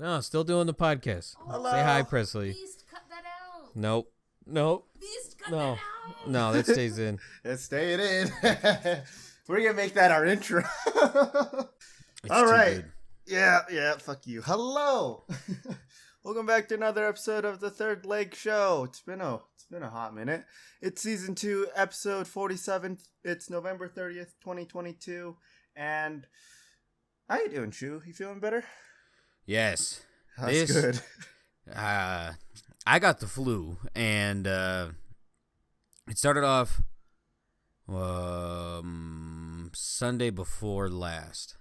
No, still doing the podcast. Hello. Say hi, Presley. Beast, cut that out. Nope. Beast, cut No. that out. No, that stays in. It's staying in. We're going to make that our intro. It's All too right. good. Yeah, fuck you. Hello. Welcome back to another episode of the Third Leg Show. It's been a hot minute. It's season 2, episode 47. It's November 30th, 2022. And how you doing, Shoo? You feeling better? Yes. That's good. I got the flu, and it started off Sunday before last.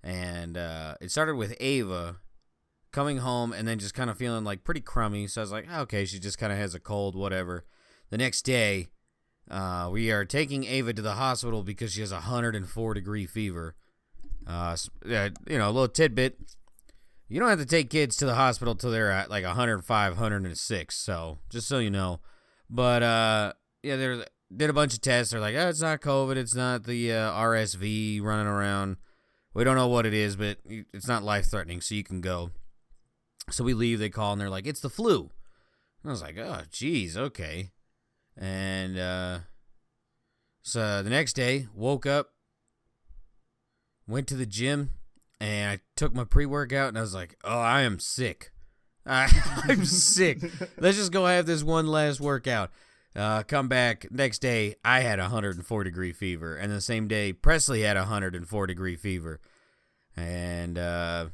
And it started with Ava coming home and then just kind of feeling like pretty crummy. So I was like, okay, she just kind of has a cold, whatever. The next day, we are taking Ava to the hospital because she has a 104-degree fever. A little tidbit. You don't have to take kids to the hospital till they're at like 105, 106. So just so you know. But they did a bunch of tests. They're like, oh, it's not COVID. It's not the RSV running around. We don't know what it is, but it's not life-threatening, so you can go. So we leave, they call, and they're like, it's the flu. And I was like, oh, geez, okay. And so the next day, woke up, went to the gym, and I took my pre-workout, and I was like, oh, I am sick. I'm sick. Let's just go have this one last workout. Come back next day, I had a 104-degree fever, and the same day Presley had a 104-degree fever, and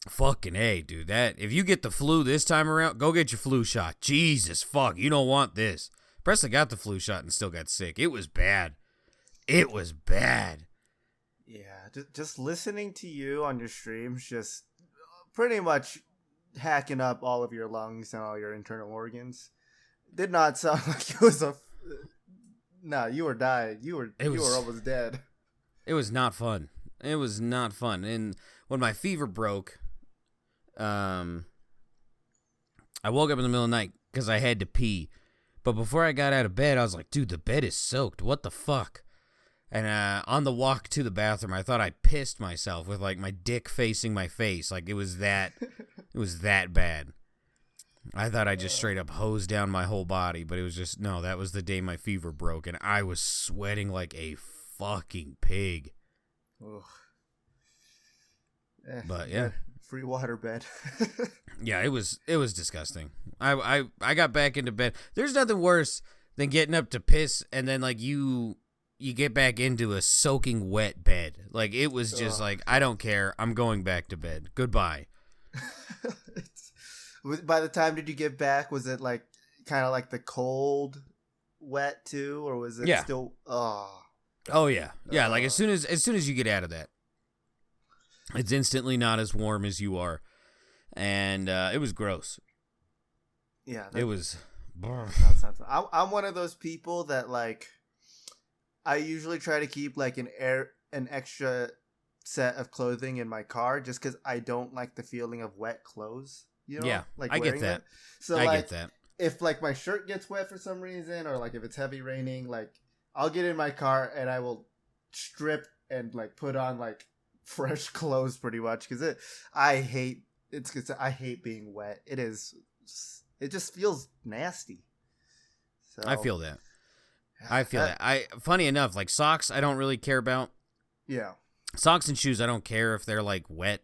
fucking A, dude. That if you get the flu this time around, go get your flu shot. Jesus fuck, you don't want this. Presley got the flu shot and still got sick. It was bad. It was bad. Yeah, just listening to you on your streams, just pretty much hacking up all of your lungs and all your internal organs. Did not sound like it was a. No, you were dying. You were almost dead. It was not fun. It was not fun. And when my fever broke, I woke up in the middle of the night because I had to pee. But before I got out of bed, I was like, dude, the bed is soaked. What the fuck? And on the walk to the bathroom, I thought I pissed myself with like my dick facing my face. Like it was that bad. I thought I just straight up hosed down my whole body, but it was just, no, that was the day my fever broke, and I was sweating like a fucking pig. Ugh. But, yeah. Free water bed. Yeah, it was disgusting. I got back into bed. There's nothing worse than getting up to piss, and then, like, you get back into a soaking wet bed. Like, it was just like, I don't care. I'm going back to bed. Goodbye. By the time did you get back, was it like kind of like the cold wet too, or was it still? Oh yeah. Like as soon as you get out of that, it's instantly not as warm as you are, and it was gross. Yeah, it was. I'm one of those people that like. I usually try to keep like an extra set of clothing in my car just because I don't like the feeling of wet clothes. You know, yeah, like I get that. It. So I like, get that. If like my shirt gets wet for some reason, or like if it's heavy raining, like I'll get in my car and I will strip and like put on like fresh clothes pretty much because I hate being wet. It just feels nasty. So I feel that. Funny enough, like socks, I don't really care about. Yeah. Socks and shoes, I don't care if they're like wet.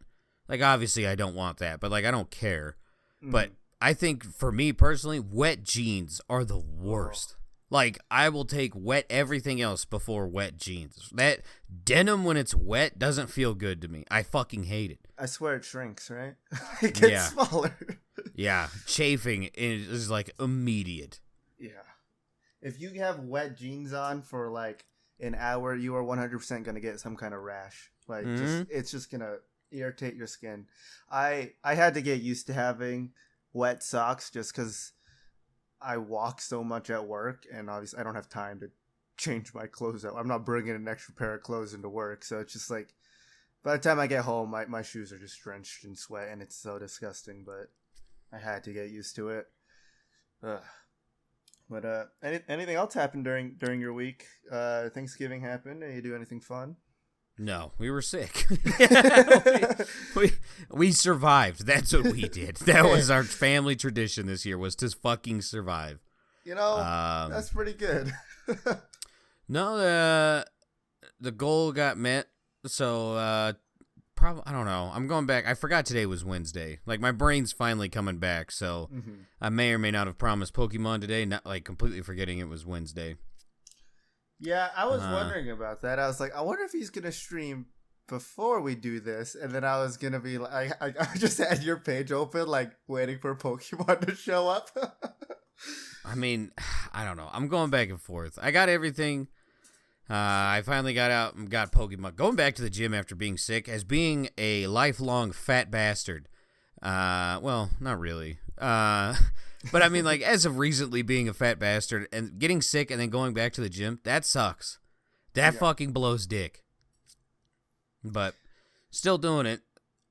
Like, obviously, I don't want that, but, like, I don't care. But I think, for me personally, wet jeans are the worst. Like, I will take wet everything else before wet jeans. That denim, when it's wet, doesn't feel good to me. I fucking hate it. I swear it shrinks, right? It gets smaller. Yeah. Chafing is, like, immediate. Yeah. If you have wet jeans on for, like, an hour, you are 100% going to get some kind of rash. Like, it's just going to irritate your skin. I had to get used to having wet socks just because I walk so much at work, and obviously I don't have time to change my clothes out. I'm not bringing an extra pair of clothes into work, so it's just like by the time I get home, my shoes are just drenched in sweat, and it's so disgusting. But I had to get used to it. But anything else happened during your week? Thanksgiving happened. Did you do anything fun? No, we were sick. We survived. That's what we did. That was our family tradition this year, was to fucking survive. You know, that's pretty good. No, the goal got met. So, probably, I don't know. I'm going back. I forgot today was Wednesday. Like, my brain's finally coming back. So, I may or may not have promised Pokemon today, not like completely forgetting it was Wednesday. Yeah, I was wondering about that. I was like, I wonder if he's going to stream before we do this. And then I was going to be like, I just had your page open, like, waiting for Pokemon to show up. I mean, I don't know. I'm going back and forth. I got everything. I finally got out and got Pokemon. Going back to the gym after being sick, as being a lifelong fat bastard. Well, not really. But I mean, like, as of recently being a fat bastard and getting sick and then going back to the gym, that sucks. That fucking blows dick. But still doing it.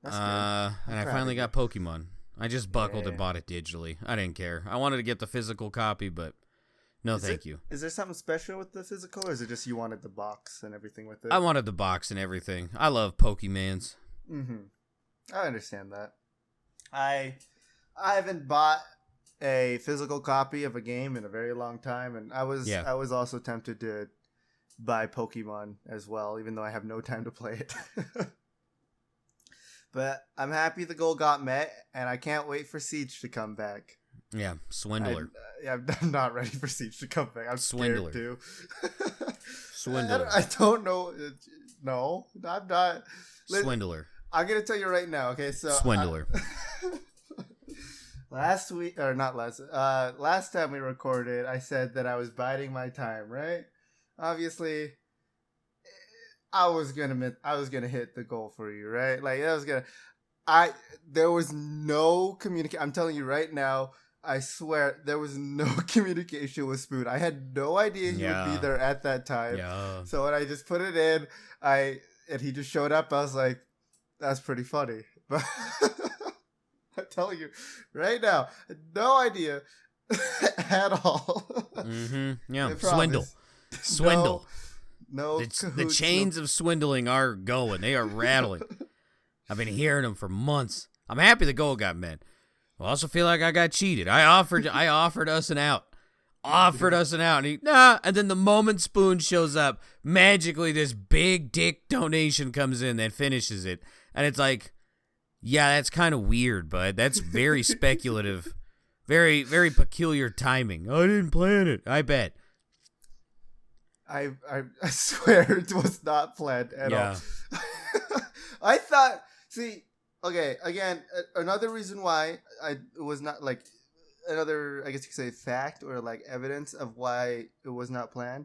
That's good. And I finally got Pokemon. I just buckled and bought it digitally. I didn't care. I wanted to get the physical copy, but no, thank you. Is there something special with the physical, or is it just you wanted the box and everything with it? I wanted the box and everything. I love Pokemans. I understand that. I haven't bought a physical copy of a game in a very long time, and I was also tempted to buy Pokemon as well, even though I have no time to play it. But I'm happy the goal got met, and I can't wait for Siege to come back. Yeah, Swindler. I'm not ready for Siege to come back. I'm Swindler. scared too. Swindler. I don't know. No, I'm not. Swindler. I'm gonna tell you right now. Okay, so Swindler. Last time we recorded, I said that I was biding my time. Right? Obviously, I was gonna hit the goal for you, right? Like there was no communication. I'm telling you right now, I swear there was no communication with Spoon. I had no idea he would be there at that time. Yeah. So when I just put it in, and he just showed up, I was like, that's pretty funny. But I'm telling you right now, no idea at all. Yeah. Swindle. No, the chains of swindling are going. They are rattling. I've been hearing them for months. I'm happy the goal got met. I also feel like I got cheated. I offered us an out. And he, nah. And then the moment Spoon shows up, magically this big dick donation comes in that finishes it. And it's like, yeah, that's kind of weird, bud. That's very speculative. Very, very peculiar timing. I didn't plan it. I bet. I swear it was not planned at all. I thought, okay, again, another reason why it was not, like, another, I guess you could say, fact or, like, evidence of why it was not planned.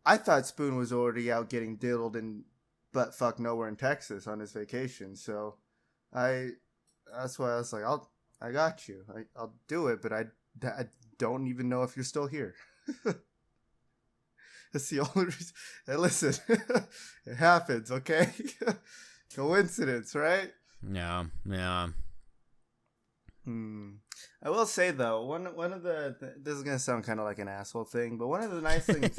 I thought Spoon was already out getting diddled in butt-fuck nowhere in Texas on his vacation, so that's why I was like, I got you. I'll do it, but I don't even know if you're still here. That's the only reason. Hey, listen, it happens, okay? Coincidence, right? Yeah. I will say though, one of the this is gonna sound kind of like an asshole thing, but one of the nice things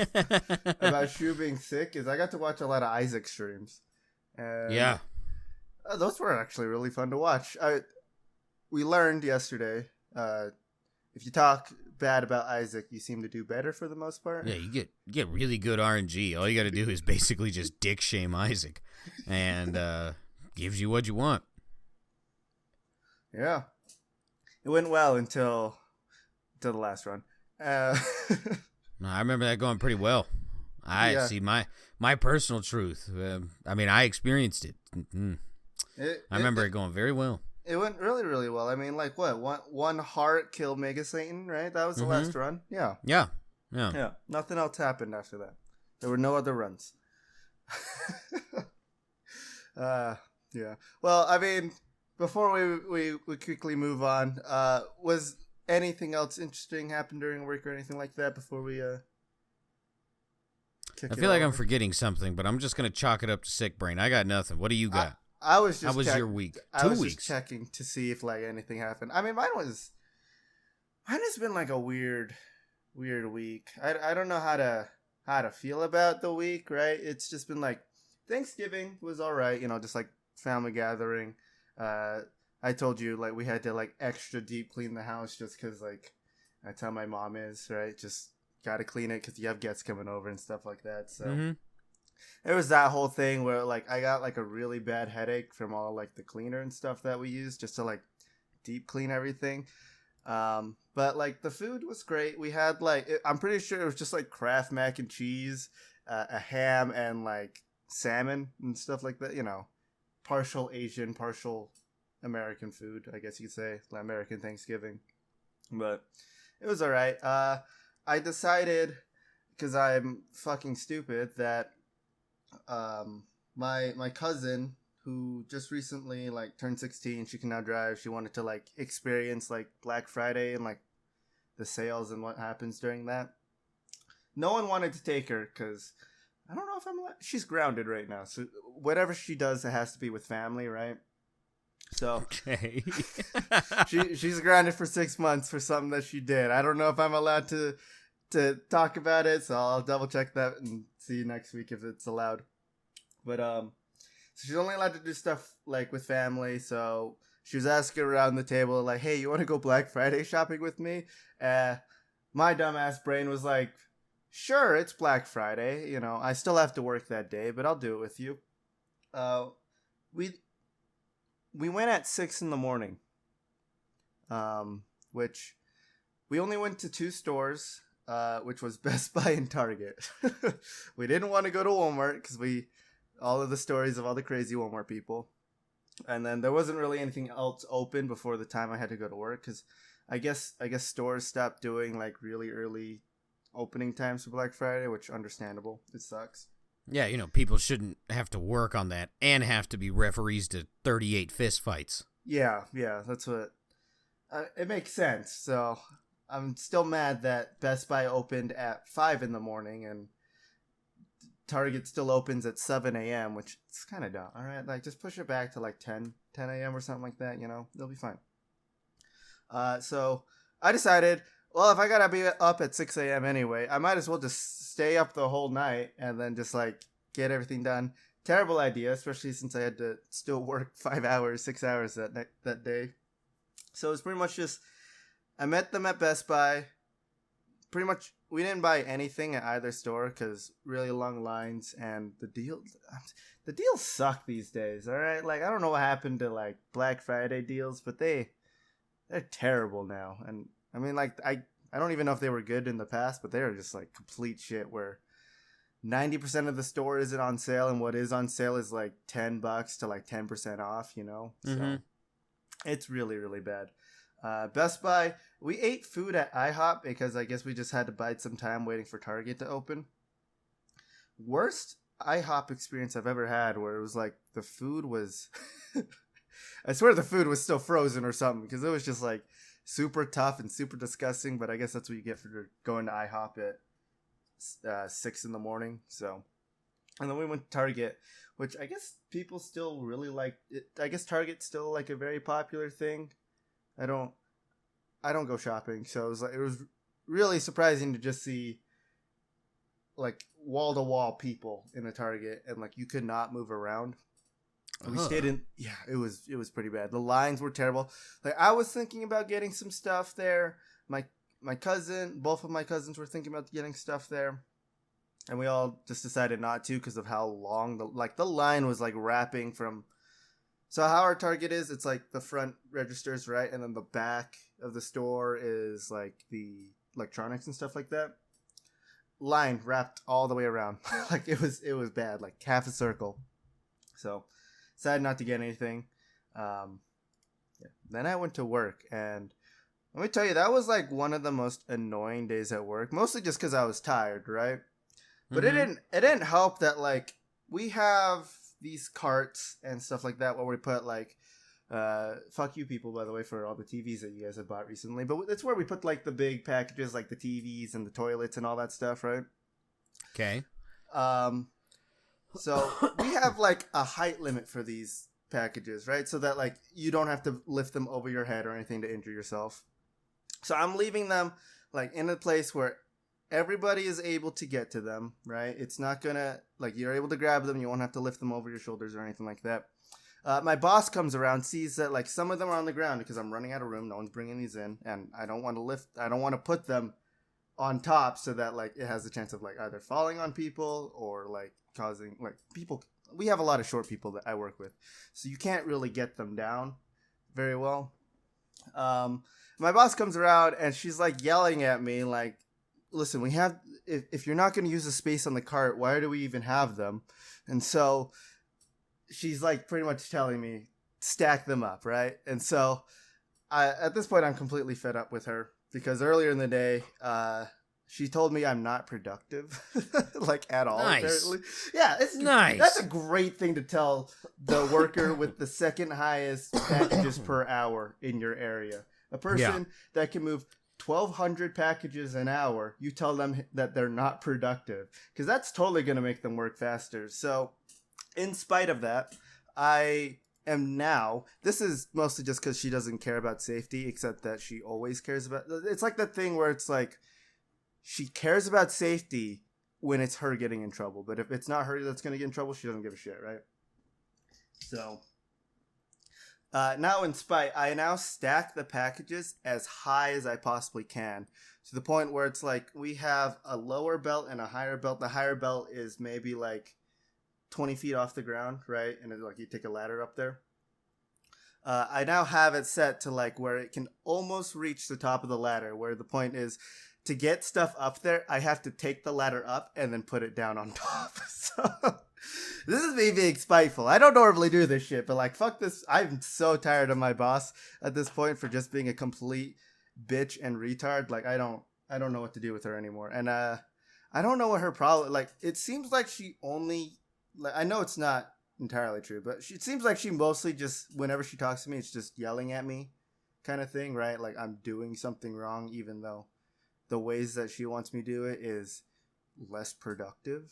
about Shoo being sick is I got to watch a lot of Isaac streams. And those were actually really fun to watch. We learned yesterday, if you talk bad about Isaac, you seem to do better for the most part. Yeah, you get really good RNG. All you got to do is basically just dick shame Isaac, and gives you what you want. Yeah, it went well until the last run. I remember that going pretty well. I see my personal truth. I mean, I experienced it. I remember it going very well. It went really, really well. I mean, like, what? One heart killed Mega Satan, right? That was the last run. Yeah. Nothing else happened after that. There were no other runs. Yeah. Well, I mean, before we quickly move on, was anything else interesting happen during work or anything like that before we I feel like I'm forgetting something, but I'm just gonna chalk it up to sick brain. I got nothing. What do you got? I was just. How was your week? 2 I was weeks. just checking to see if like anything happened. I mean, mine has been like a weird week. I don't know how to feel about the week. Right? It's just been like Thanksgiving was all right. You know, just like family gathering. I told you like we had to like extra deep clean the house just because like that's how my mom is, right? Just gotta clean it because you have guests coming over and stuff like that. So it was that whole thing where like I got like a really bad headache from all like the cleaner and stuff that we used just to like deep clean everything. But like the food was great. We had like I'm pretty sure it was just like Kraft mac and cheese, a ham, and like salmon and stuff like that. You know, partial Asian, partial American food, I guess you could say, like American Thanksgiving. But it was all right. I decided because I'm fucking stupid that my cousin who just recently like turned 16, she can now drive. She wanted to like experience like Black Friday and like the sales and what happens during that. No one wanted to take her because I don't know if I'm. She's grounded right now, so whatever she does, it has to be with family, right? So Okay. she's grounded for 6 months for something that she did. I don't know if I'm allowed to talk about it, so I'll double check that and see you next week if it's allowed. But so she's only allowed to do stuff like with family. So she was asking around the table like, "Hey, you want to go Black Friday shopping with me?" My dumbass brain was like, "Sure, it's Black Friday. You know, I still have to work that day, but I'll do it with you." We went at 6 a.m, which we only went to 2 stores, which was Best Buy and Target. We didn't want to go to Walmart because all of the stories of all the crazy Walmart people. And then there wasn't really anything else open before the time I had to go to work because I guess stores stopped doing like really early opening times for Black Friday, which understandable. It sucks. Yeah, you know, people shouldn't have to work on that and have to be referees to 38 fist fights. Yeah, that's what... it makes sense. So I'm still mad that Best Buy opened at 5 a.m. and Target still opens at 7 a.m., which is kind of dumb. All right, like just push it back to like 10 a.m. or something like that, you know? They'll be fine. So I decided, well, if I gotta be up at 6 a.m. anyway, I might as well just stay up the whole night and then just like get everything done. Terrible idea, especially since I had to still work 5 hours, 6 hours that day. So it was pretty much just, I met them at Best Buy. Pretty much, we didn't buy anything at either store because really long lines and the deals suck these days. All right, like I don't know what happened to like Black Friday deals, but they're terrible now. And I mean, like I don't even know if they were good in the past, but they are just like complete shit. Where 90% of the store isn't on sale, and what is on sale is like $10 to like 10% off. You know, so it's really really bad. Best Buy, we ate food at IHOP because I guess we just had to bide some time waiting for Target to open. Worst IHOP experience I've ever had, where it was like the food was I swear the food was still frozen or something because it was just like super tough and super disgusting, but I guess that's what you get for going to IHOP at 6 a.m. So, and then we went to Target, which I guess people still really like it. I guess Target's still like a very popular thing. I don't go shopping, so it was really surprising to just see like wall to wall people in a Target, and like you could not move around. We stayed in, it was pretty bad. The lines were terrible. Like I was thinking about getting some stuff there. My cousin, both of my cousins were thinking about getting stuff there, and we all just decided not to because of how long the line was like wrapping from. So how our Target is, it's like the front registers, right? And then the back of the store is like the electronics and stuff like that. Line wrapped all the way around. Like it was bad, like half a circle. So decided not to get anything. Then I went to work, and let me tell you, that was like one of the most annoying days at work. Mostly just because I was tired, right? But it didn't help that like we have these carts and stuff like that where we put like fuck you people, by the way, for all the TVs that you guys have bought recently, but that's where we put like the big packages like the TVs and the toilets and all that stuff, right? Okay. So we have like a height limit for these packages, right? So that like you don't have to lift them over your head or anything to injure yourself. So I'm leaving them like in a place where everybody is able to get to them, right? It's not gonna, like, you're able to grab them. You won't have to lift them over your shoulders or anything like that. My boss comes around, sees that like some of them are on the ground because I'm running out of room. No one's bringing these in, and I don't want to put them on top so that like it has a chance of like either falling on people or like causing like people. We have a lot of short people that I work with, so you can't really get them down very well. My boss comes around and she's like yelling at me like, listen, we have, if you're not going to use the space on the cart, why do we even have them? And so she's like pretty much telling me stack them up, right? And so at this point I'm completely fed up with her because earlier in the day she told me I'm not productive like at all. Nice. Apparently. Yeah, it's nice. That's a great thing to tell the worker with the second highest packages per hour in your area. A person that can move 1,200 packages an hour, you tell them that they're not productive because that's totally going to make them work faster. So in spite of that, I am now, this is mostly just because she doesn't care about safety, except that she always cares about, it's like that thing where it's like she cares about safety when it's her getting in trouble, but if it's not her that's going to get in trouble, she doesn't give a shit, right? So now in spite, I now stack the packages as high as I possibly can to the point where it's like we have a lower belt and a higher belt. The higher belt is maybe like 20 feet off the ground, right? And it's like you take a ladder up there. I now have it set to like where it can almost reach the top of the ladder, where the point is to get stuff up there, I have to take the ladder up and then put it down on top. So this is me being spiteful. I don't normally do this shit, but like, fuck this. I'm so tired of my boss at this point for just being a complete bitch and retard. Like, I don't know what to do with her anymore. And I don't know what her problem. Like, it seems like she only. Like, I know it's not entirely true, but it seems like she mostly just, whenever she talks to me, it's just yelling at me, kind of thing, right? Like I'm doing something wrong, even though the ways that she wants me to do it is less productive.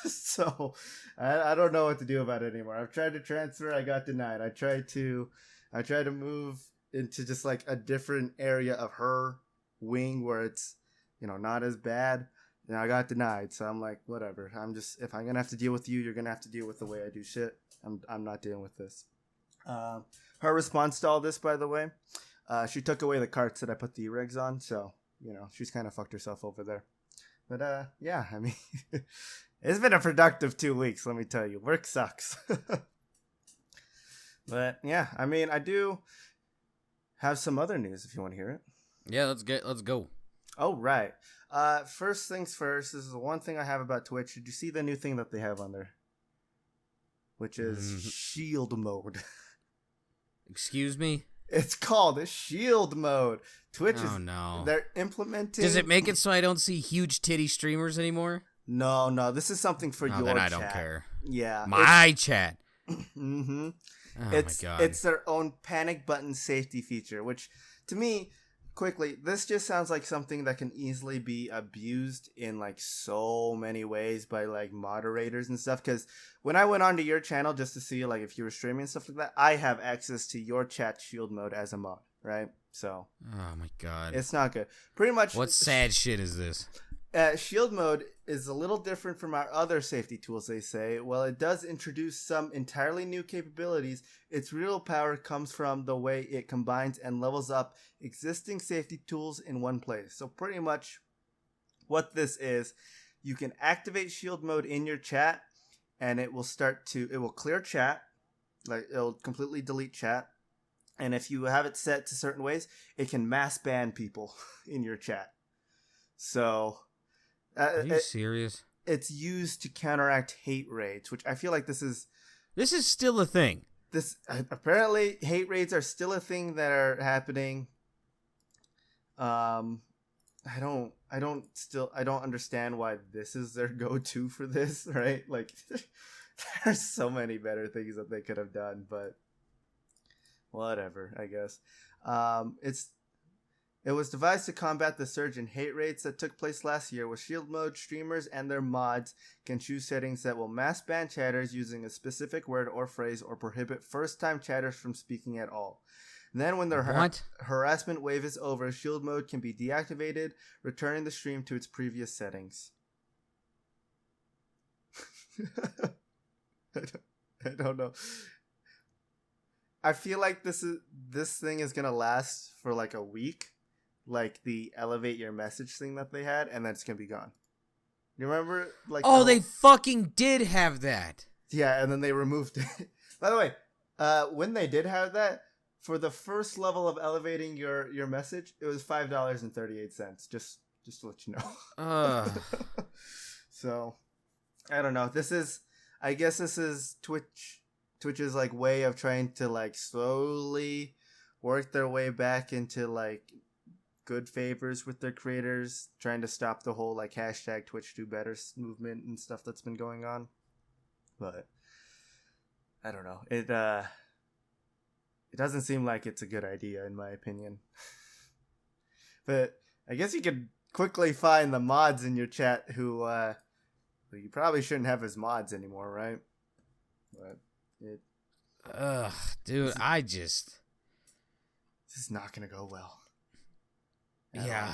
So I don't know what to do about it anymore. I've tried to transfer, I got denied. I tried to move into just like a different area of her wing where it's, not as bad. And I got denied, so I'm like, whatever. If I'm gonna have to deal with you, you're gonna have to deal with the way I do shit. I'm not dealing with this. Her response to all this, by the way, she took away the carts that I put the E-regs on, so she's kind of fucked herself over there. But yeah, I mean, it's been a productive 2 weeks. Let me tell you, work sucks. But yeah, I mean, I do have some other news if you want to hear it. Yeah, let's go. Oh right. First things first, this is the one thing I have about Twitch. Did you see the new thing that they have on there? Which is shield mode. Excuse me? It's called shield mode. Twitch is... Oh, no. They're implementing... Does it make it so I don't see huge titty streamers anymore? No. This is something for your then I chat. don't care. Yeah. My chat. Mm-hmm. Oh, my God. It's their own panic button safety feature, which, to me... Quickly, this just sounds like something that can easily be abused in like so many ways by like moderators and stuff. Because when I went onto your channel just to see like if you were streaming and stuff like that, I have access to your chat shield mode as a mod, right? So, oh my God, it's not good. Pretty much. What sad shit is this? Shield mode is a little different from our other safety tools, they say. While it does introduce some entirely new capabilities, its real power comes from the way it combines and levels up existing safety tools in one place. So pretty much what this is, you can activate shield mode in your chat and it will clear chat, like it'll completely delete chat. And if you have it set to certain ways, it can mass ban people in your chat. So... Are you serious? It's used to counteract hate raids, which I feel like this is still a thing. Apparently hate raids are still a thing that are happening. I don't understand why this is their go-to for this, right? Like there's so many better things that they could have done, but whatever, I guess. It was devised to combat the surge in hate rates that took place last year. With shield mode, streamers and their mods can choose settings that will mass ban chatters using a specific word or phrase or prohibit first-time chatters from speaking at all. And then when the harassment wave is over, shield mode can be deactivated, returning the stream to its previous settings. I don't know. I feel like this thing is gonna last for like a week, like the elevate your message thing that they had, and then it's gonna be gone. You remember, like, they fucking did have that. Yeah, and then they removed it. By the way, when they did have that, for the first level of elevating your message, it was $5.38. Just to let you know. So, I don't know. I guess this is Twitch's like way of trying to like slowly work their way back into like good favors with their creators, trying to stop the whole like hashtag Twitch do better movement and stuff that's been going on. But I don't know. It doesn't seem like it's a good idea in my opinion. But I guess you could quickly find the mods in your chat who you probably shouldn't have as mods anymore, right? But dude, this is not gonna go well. Yeah.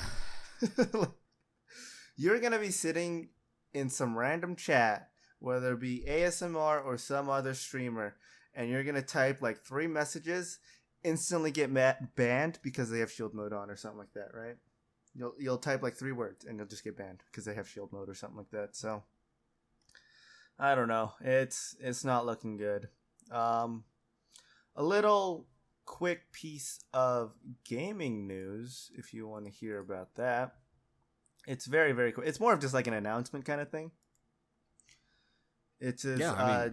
You're gonna be sitting in some random chat, whether it be ASMR or some other streamer, and you're gonna type like 3 messages, instantly get banned because they have shield mode on or something like that, right? You'll type like 3 words and you'll just get banned because they have shield mode or something like that. So I don't know. It's not looking good. A little quick piece of gaming news, if you want to hear about that. It's very, very quick. It's more of just like an announcement kind of thing. It's just, yeah.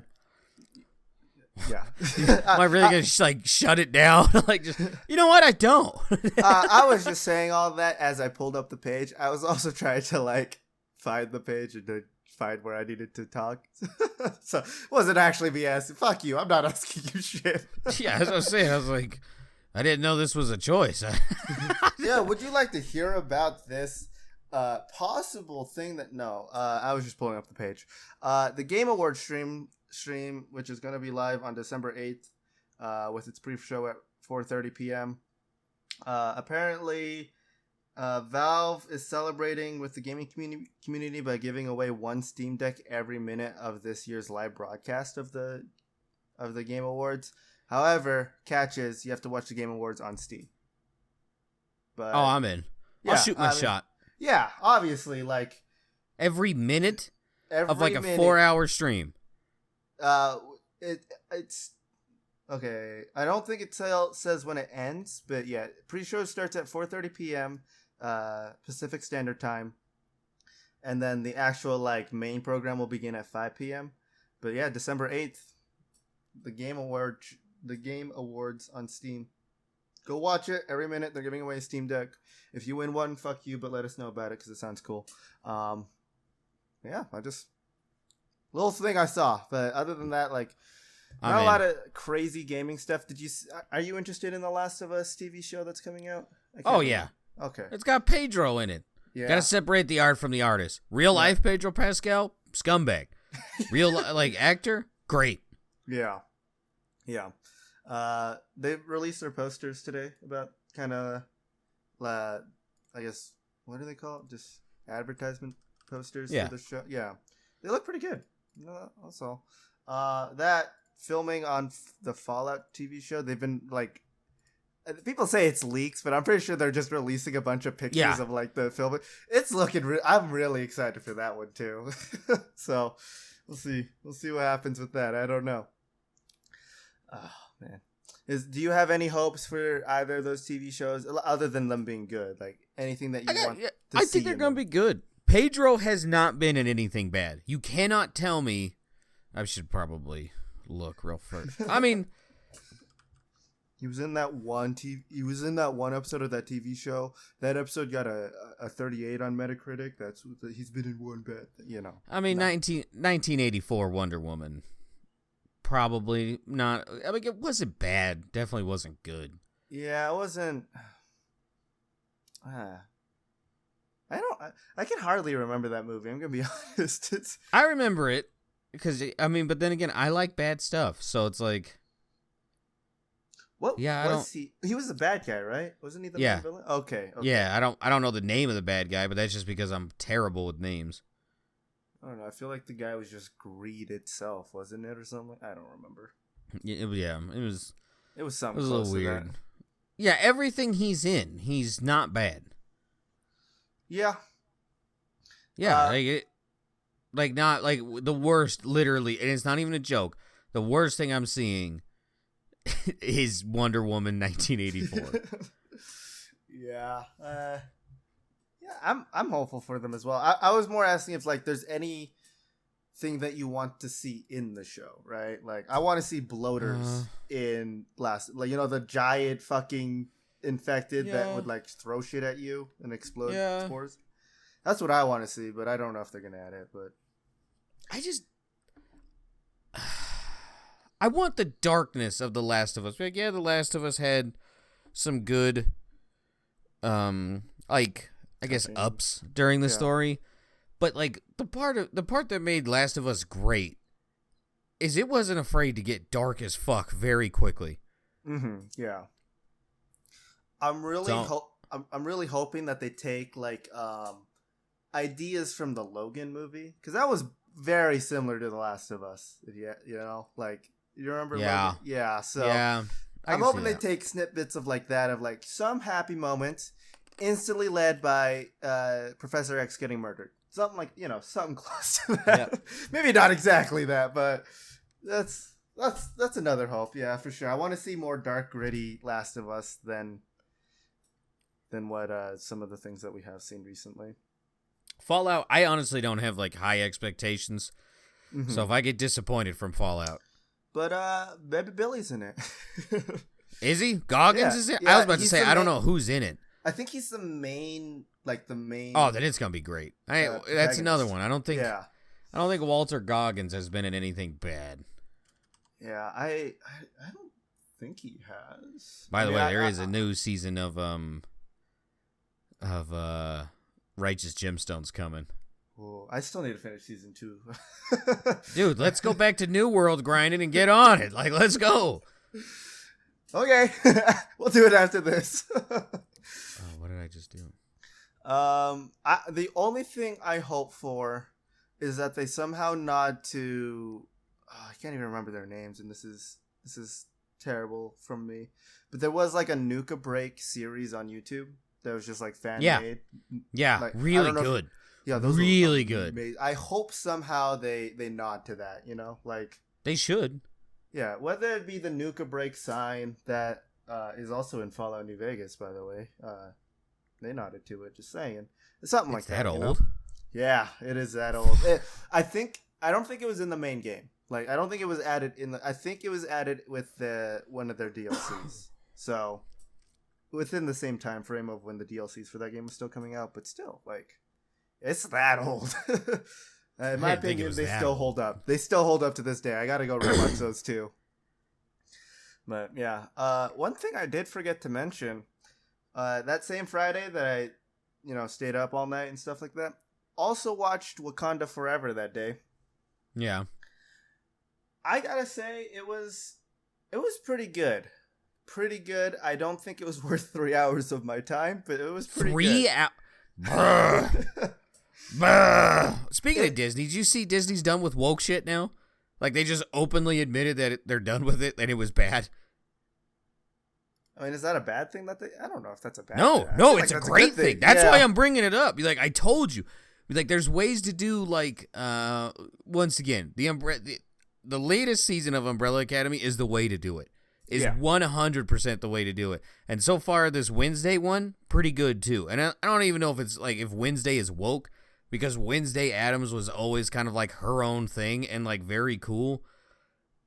Am I really gonna like shut it down? Like, just, you know what? I don't. I was just saying all that as I pulled up the page. I was also trying to like find the page and to find where I needed to talk. So wasn't actually me asking. Fuck you. I'm not asking you shit. Yeah, as I was saying, I was like, I didn't know this was a choice. Yeah, would you like to hear about this possible thing that I was just pulling up the page. The Game Awards stream, which is going to be live on December 8th, with its pre-show at 4:30 p.m. Apparently, Valve is celebrating with the gaming community by giving away 1 Steam Deck every minute of this year's live broadcast of the Game Awards. However, catch is you have to watch the Game Awards on Steam. But I'm in. Yeah, I'll shoot my shot. Yeah, obviously, like every minute of like a 4-hour stream. It's okay. I don't think it says when it ends, but yeah, pre-show starts at 4:30 p.m. Pacific Standard Time, and then the actual like main program will begin at 5 p.m. But yeah, December 8th, the Game Awards on Steam. Go watch it. Every minute they're giving away a Steam Deck. If you win one, fuck you, but let us know about it because it sounds cool. Yeah, little thing I saw, but other than that, like, not a lot of crazy gaming stuff. Are you interested in the Last of Us TV show that's coming out? Yeah. Okay. It's got Pedro in it. Yeah. Gotta separate the art from the artist. Real life Pedro Pascal, scumbag. Real like actor, great. Yeah. Yeah. They released their posters today about kind of, I guess, what do they call it? Just advertisement posters for the show. Yeah. They look pretty good. That's all. That filming on the Fallout TV show, they've been like, people say it's leaks, but I'm pretty sure they're just releasing a bunch of pictures of like the filming. It's looking. I'm really excited for that one too. So we'll see. We'll see what happens with that. I don't know. Oh man, do you have any hopes for either of those TV shows other than them being good? Like anything that you want? I think they're gonna be good. Pedro has not been in anything bad. You cannot tell me. I should probably look real first. I mean, he was in that one episode of that TV show. That episode got a 38 on Metacritic. He's been in one bad, you know. I mean, 1984 Wonder Woman. Probably not. I mean, it wasn't bad. Definitely wasn't good. Yeah, it wasn't. I can hardly remember that movie. I'm gonna be honest. I remember it because but then again, I like bad stuff, so it's like. What? Yeah, he was the bad guy, right? Wasn't he the main villain? Okay. Yeah, I don't know the name of the bad guy, but that's just because I'm terrible with names. I don't know. I feel like the guy was just greed itself, wasn't it, or something? I don't remember. Yeah, it was. It was something It was a close little to weird. that. Yeah, everything he's in, he's not bad. Yeah. Yeah, not like the worst, literally, and it's not even a joke. The worst thing I'm seeing is Wonder Woman 1984. Yeah. I'm hopeful for them as well. I was more asking if like there's anything that you want to see in the show, right? Like I want to see bloaters in like the giant fucking infected that would like throw shit at you and explode spores. That's what I want to see, but I don't know if they're gonna add it. But I want the darkness of The Last of Us. Like, yeah, The Last of Us had some good, like I guess ups during the story, but like the part that made Last of Us great is it wasn't afraid to get dark as fuck very quickly. Mm-hmm. Yeah. I'm really hoping that they take like ideas from the Logan movie, because that was very similar to The Last of Us. Yeah, like you remember? Yeah, Logan? Yeah. So yeah, I'm hoping they take snippets of like that, of like some happy moments, instantly led by Professor X getting murdered. Something like something close to that. Yep. Maybe not exactly that, but that's another hope. Yeah, for sure. I want to see more dark, gritty Last of Us than what some of the things that we have seen recently. Fallout, I honestly don't have like high expectations, so if I get disappointed from Fallout, but Baby Billy's in it. Is he? Goggins is in? I was about to say I don't know who's in it. I think he's the main. Oh, then it's gonna be great. That's another one. I don't think Walter Goggins has been in anything bad. Yeah, I don't think he has. By the way, there is a new season of Righteous Gemstones coming. Oh, I still need to finish season 2. Dude, let's go back to New World grinding and get on it. Like, let's go. Okay, we'll do it after this. What did I just do? The only thing I hope for is that they somehow nod to. I can't even remember their names, and this is terrible from me. But there was like a Nuka Break series on YouTube that was just like fan made. Yeah, like, really good. Those really good. Amazing. I hope somehow they nod to that. Like they should. Yeah, whether it be the Nuka Break sign that is also in Fallout New Vegas, by the way. They nodded to it. Just saying, it's something like that. That old? Yeah, it is that old. I don't think it was in the main game. Like, I don't think it was added I think it was added with one of their DLCs. So, within the same time frame of when the DLCs for that game was still coming out, but still, like, it's that old. In my opinion, they still hold up. They still hold up to this day. I gotta go rewatch those too. But yeah, one thing I did forget to mention, that same Friday that I, stayed up all night and stuff like that, also watched Wakanda Forever that day. Yeah. I gotta say, it was pretty good. Pretty good. I don't think it was worth 3 hours of my time, but it was pretty good. 3 hours? Speaking of Disney, did you see Disney's done with woke shit now? Like, they just openly admitted that they're done with it and it was bad. I mean, is that a bad thing? I don't know if that's a bad thing. No, it's a great thing. That's why I'm bringing it up. Like, I told you. Like, there's ways to do, like, once again, the latest season of Umbrella Academy is the way to do it. Is 100% the way to do it. And so far, this Wednesday one, pretty good, too. And I don't even know if it's, like, if Wednesday is woke, because Wednesday Addams was always kind of, like, her own thing and, like, very cool.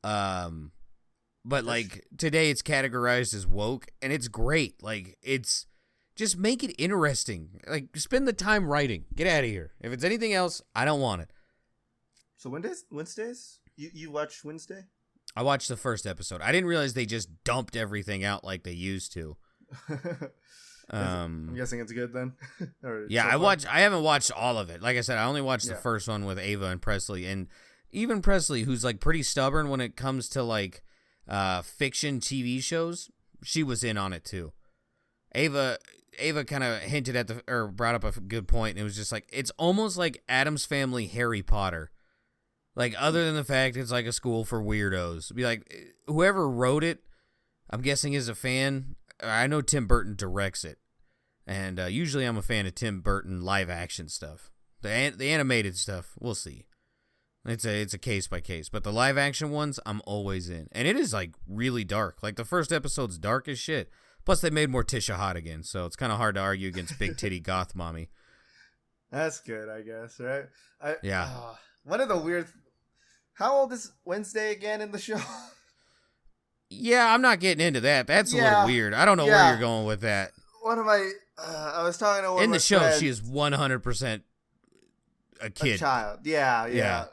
But, like, today it's categorized as woke, and it's great. Like, it's... Just make it interesting. Like, spend the time writing. Get out of here. If it's anything else, I don't want it. So Wednesdays? You watch Wednesday? I watched the first episode. I didn't realize they just dumped everything out like they used to. I'm guessing it's good then. Yeah, I haven't watched all of it. Like I said, I only watched the first one with Ava and Presley, and even Presley, who's like pretty stubborn when it comes to like fiction TV shows, she was in on it too. Ava kind of hinted at or brought up a good point, and it was just like, it's almost like Addams Family Harry Potter. Like, other than the fact it's like a school for weirdos. Be like, whoever wrote it, I'm guessing as a fan, I know Tim Burton directs it, and usually I'm a fan of Tim Burton live action stuff. The animated stuff, we'll see. It's a case by case, but the live action ones, I'm always in, and it is like really dark. Like the first episode's dark as shit. Plus, they made Morticia hot again, so it's kind of hard to argue against big titty goth mommy. That's good, I guess, right? Yeah. One of the weird. How old is Wednesday again in the show? Yeah, I'm not getting into that. That's a little weird. I don't know where you're going with that. One of my, I was talking to one in of my the show. friends, She is 100% a kid, a child. Yeah.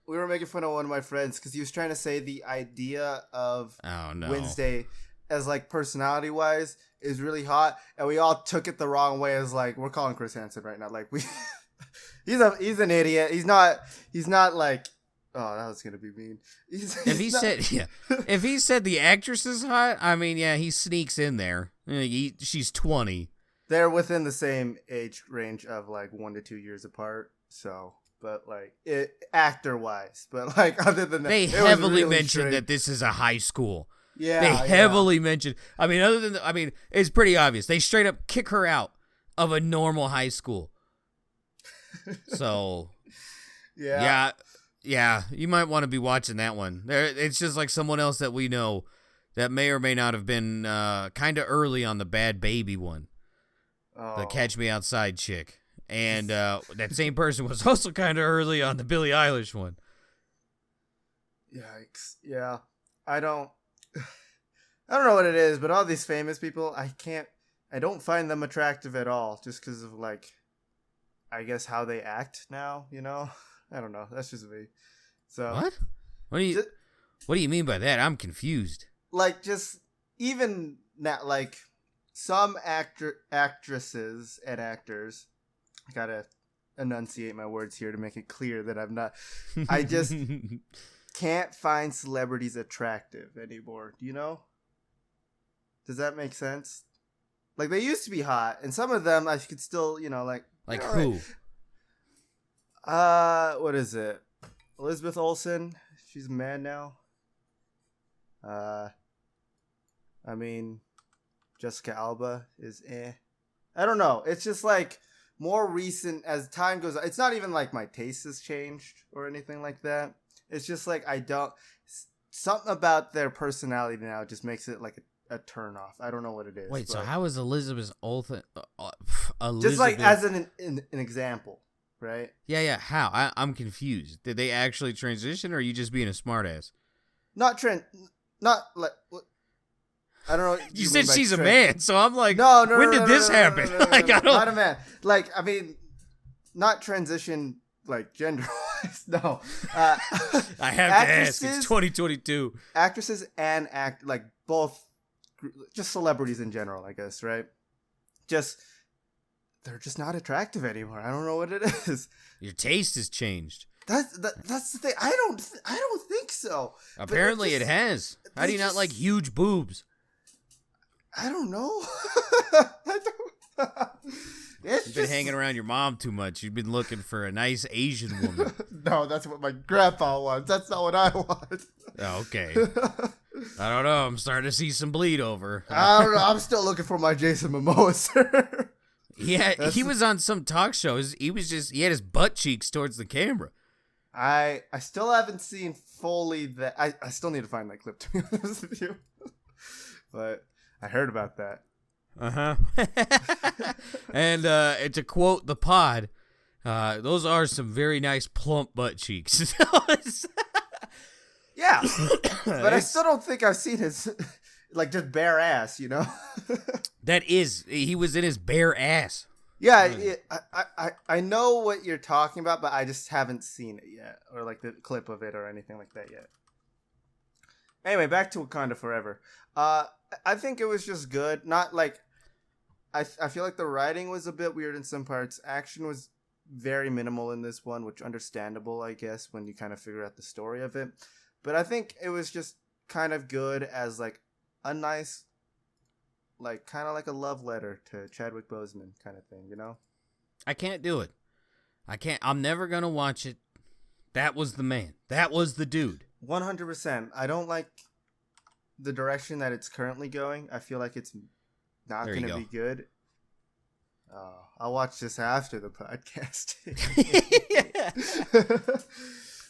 We were making fun of one of my friends because he was trying to say the idea of Wednesday as like personality wise is really hot, and we all took it the wrong way as like we're calling Chris Hansen right now. Like he's an idiot. He's not like. Oh, that was gonna be mean. If he said the actress is hot, I mean, yeah, he sneaks in there. She's 20. They're within the same age range of like 1 to 2 years apart. So, but like actor wise, but like other than that, they heavily mentioned that this is a high school. Yeah, they heavily mentioned. I mean, it's pretty obvious. They straight up kick her out of a normal high school. So, yeah, you might want to be watching that one. It's just like someone else that we know that may or may not have been kind of early on the Bad Baby one, the Catch Me Outside chick, and that same person was also kind of early on the Billie Eilish one. Yikes! Yeah, I don't know what it is, but all these famous people, I don't find them attractive at all, just because of like, I guess how they act now. You know. I don't know. That's just me. So what? What do you mean by that? I'm confused. Like, just even not like some actresses and actors. I gotta enunciate my words here to make it clear that I'm not. I just can't find celebrities attractive anymore. Do you know? Does that make sense? Like they used to be hot, and some of them I could still, like who? What is it? Elizabeth Olsen. She's a man now. I mean, Jessica Alba is I don't know. It's just like more recent as time goes on. It's not even like my taste has changed or anything like that. It's just like something about their personality now just makes it like a turn off. I don't know what it is. Wait, so how is Elizabeth Olsen? Just like as an example. Right? Yeah. How? I'm confused. Did they actually transition, or are you just being a smartass? Not like. I don't know. What you said she's a man, so I'm like, no. When did this happen? Like, I don't. Not a man. Like, I mean, not transition like gender wise. No. I have to ask. It's 2022. Actresses and like both, just celebrities in general, I guess. Right? They're just not attractive anymore. I don't know what it is. Your taste has changed. That's the thing. I don't think so. Apparently, it has. How do you not like huge boobs? I don't know. You've been hanging around your mom too much. You've been looking for a nice Asian woman. No, that's what my grandpa wants. That's not what I want. Oh, okay. I don't know. I'm starting to see some bleed over. I don't know. I'm still looking for my Jason Momoa, sir. Yeah, he was on some talk shows. He had his butt cheeks towards the camera. I still haven't seen fully that. I still need to find that clip, to be honest with you. But I heard about that. Uh-huh. And to quote the pod, those are some very nice plump butt cheeks. Yeah. But I still don't think I've seen his... Like just bare ass, you know. He was in his bare ass. Yeah, I know what you're talking about, but I just haven't seen it yet, or like the clip of it, or anything like that yet. Anyway, back to Wakanda Forever. I think it was just good. Not like I feel like the writing was a bit weird in some parts. Action was very minimal in this one, which understandable, I guess, when you kind of figure out the story of it. But I think it was just kind of good as like a nice, like, kind of like a love letter to Chadwick Boseman kind of thing, you know? I can't do it. I'm never going to watch it. That was the man. That was the dude. 100%. I don't like the direction that it's currently going, I feel like it's not going to be good. I'll watch this after the podcast.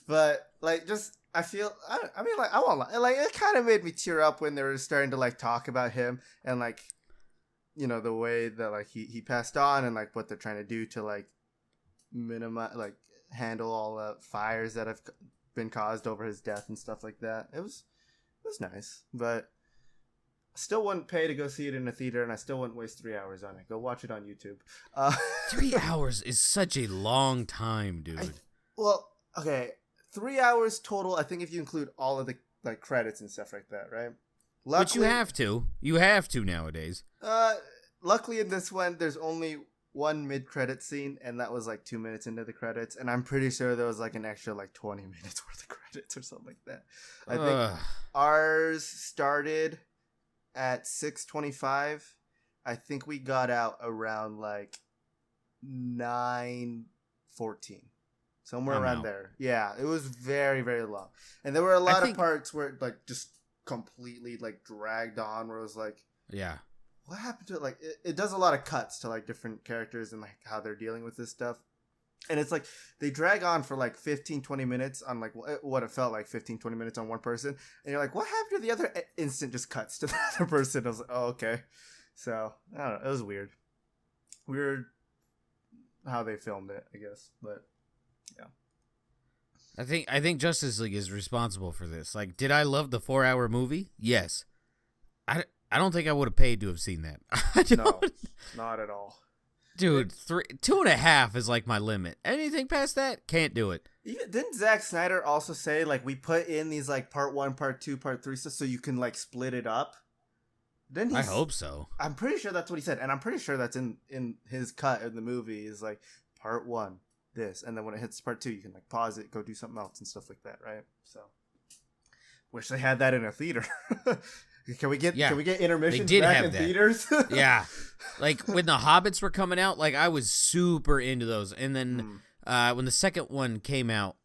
But like, just I feel. I mean, like I won't lie, like it kind of made me tear up when they were starting to like talk about him and like, you know, the way that like he passed on and like what they're trying to do to like minimize, like handle all the fires that have been caused over his death and stuff like that. It was nice, but I still wouldn't pay to go see it in a theater, and I still wouldn't waste 3 hours on it. Go watch it on YouTube. 3 hours is such a long time, dude. Well, okay, 3 hours total. I think if you include all of the like credits and stuff like that, right? Luckily, but you have to nowadays. Luckily in this one, there's only one mid-credit scene, and that was like 2 minutes into the credits, and I'm pretty sure there was like an extra like 20 minutes worth of credits or something like that. I think ours started at 6:25. I think we got out around like 9:14, somewhere around there. Yeah, it was very, very long, and there were a lot of parts where it like just completely like dragged on, where it was like, yeah, what happened to it? Like it does a lot of cuts to like different characters and like how they're dealing with this stuff, and it's like they drag on for like 15-20 minutes on like what it felt like 15-20 minutes on one person, and you're like, what happened to the other instant just cuts to the other person? I was like, oh, okay. So I don't know, it was weird how they filmed it, I guess, but yeah. I think Justice League is responsible for this. Like, did I love the 4-hour movie? Yes. I don't think I would have paid to have seen that. No, not at all. Dude, 2.5 is like my limit. Anything past that, can't do it. Didn't Zack Snyder also say like we put in these like part 1, part 2, part 3 stuff so you can like split it up? I hope so. I'm pretty sure that's what he said, and I'm pretty sure that's in his cut in the movie is like part 1, this, and then when it hits part 2, you can like pause it, go do something else and stuff like that, right? So, wish they had that in a theater. Can we get intermissions back in theaters? Yeah, like when the Hobbits were coming out, like I was super into those, and then when the second one came out,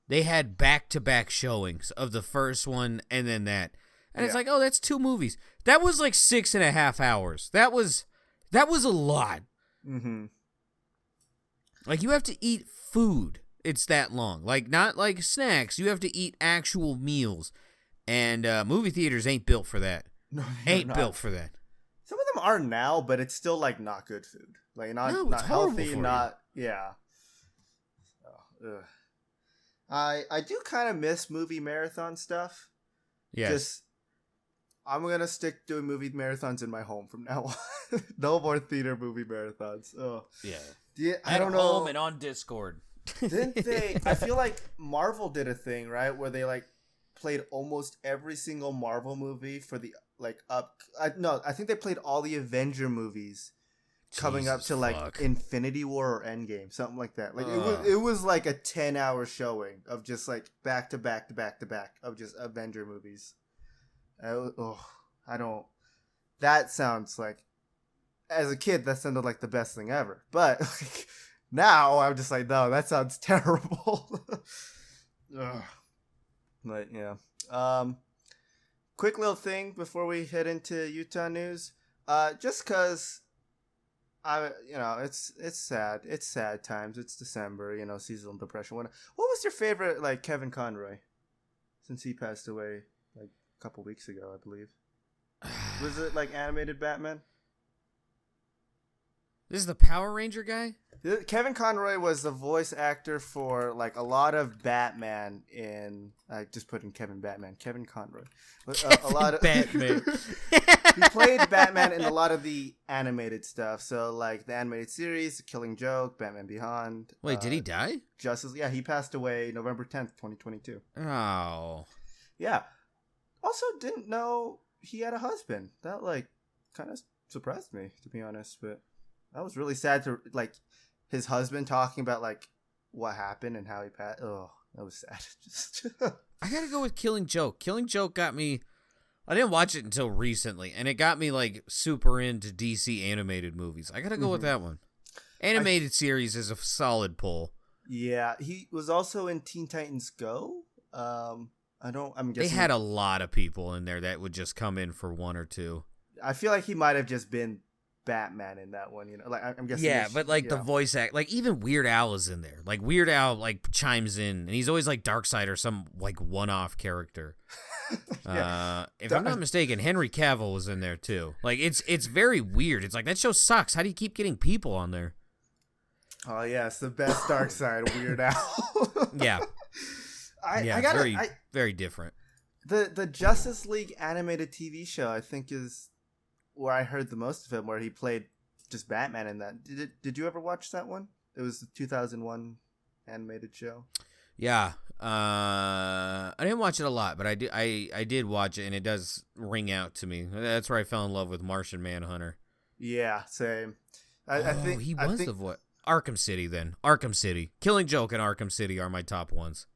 they had back-to-back showings of the first one and then that, and it's like, oh, that's 2 movies. That was like 6.5 hours. That was a lot. Mm-hmm. Like you have to eat food. It's that long. Like not like snacks. You have to eat actual meals. And movie theaters ain't built for that. No, ain't built for that. Some of them are now, but it's still like not good food. Like not healthy, not yeah. Oh, I do kind of miss movie marathon stuff. Yes. Just I'm gonna stick doing movie marathons in my home from now on. No more theater movie marathons. Oh yeah. I don't know. Home and on Discord. Didn't they? I feel like Marvel did a thing, right, where they like played almost every single Marvel movie for the like I think they played all the Avenger movies coming up to like Infinity War or Endgame, something like that. Like it was like a 10-hour showing of just like back to back to back to back of just Avenger movies. That sounds like, as a kid, that sounded like the best thing ever. But like, now I'm just like, no, that sounds terrible. But yeah. Quick little thing before we head into Utah news. Just because it's sad. It's sad times. It's December. Seasonal depression. What was your favorite like Kevin Conroy? Since he passed away like a couple weeks ago, I believe. Was it like animated Batman? This is the Power Ranger guy? Kevin Conroy was the voice actor for like a lot of Batman in. I just put in Kevin Conroy. A lot of Batman. He played Batman in a lot of the animated stuff. So like the animated series, The Killing Joke, Batman Beyond. Wait, did he die? Justice. Yeah, he passed away November 10th, 2022. Oh. Yeah. Also, didn't know he had a husband. That like kind of surprised me, to be honest. But that was really sad to like. His husband talking about like what happened and how he passed. Oh, that was sad. Just I gotta go with Killing Joke. Killing Joke got me. I didn't watch it until recently, and it got me like super into DC animated movies. I gotta go with that one. Animated series is a solid pull. Yeah, he was also in Teen Titans Go. I'm They guessing had a lot of people in there that would just come in for one or two. I feel like he might have just been Batman in that one, like I'm guessing. Yeah, but like the voice act, like even Weird Al is in there. Like Weird Al like chimes in, and he's always like Darkseid or some like one-off character. If I'm not mistaken, Henry Cavill was in there too. Like it's very weird. It's like that show sucks. How do you keep getting people on there? Oh yeah, it's the best Darkseid, Weird Al. Yeah. I got very different. The Justice League animated TV show, I think, is where I heard the most of him, where he played just Batman in that. Did you ever watch that one? It was the 2001 animated show. Yeah, I didn't watch it a lot, but I did watch it, and it does ring out to me. That's where I fell in love with Martian Manhunter. Yeah, same. I think he was the voice. Arkham City, then. Arkham City. Killing Joke and Arkham City are my top ones.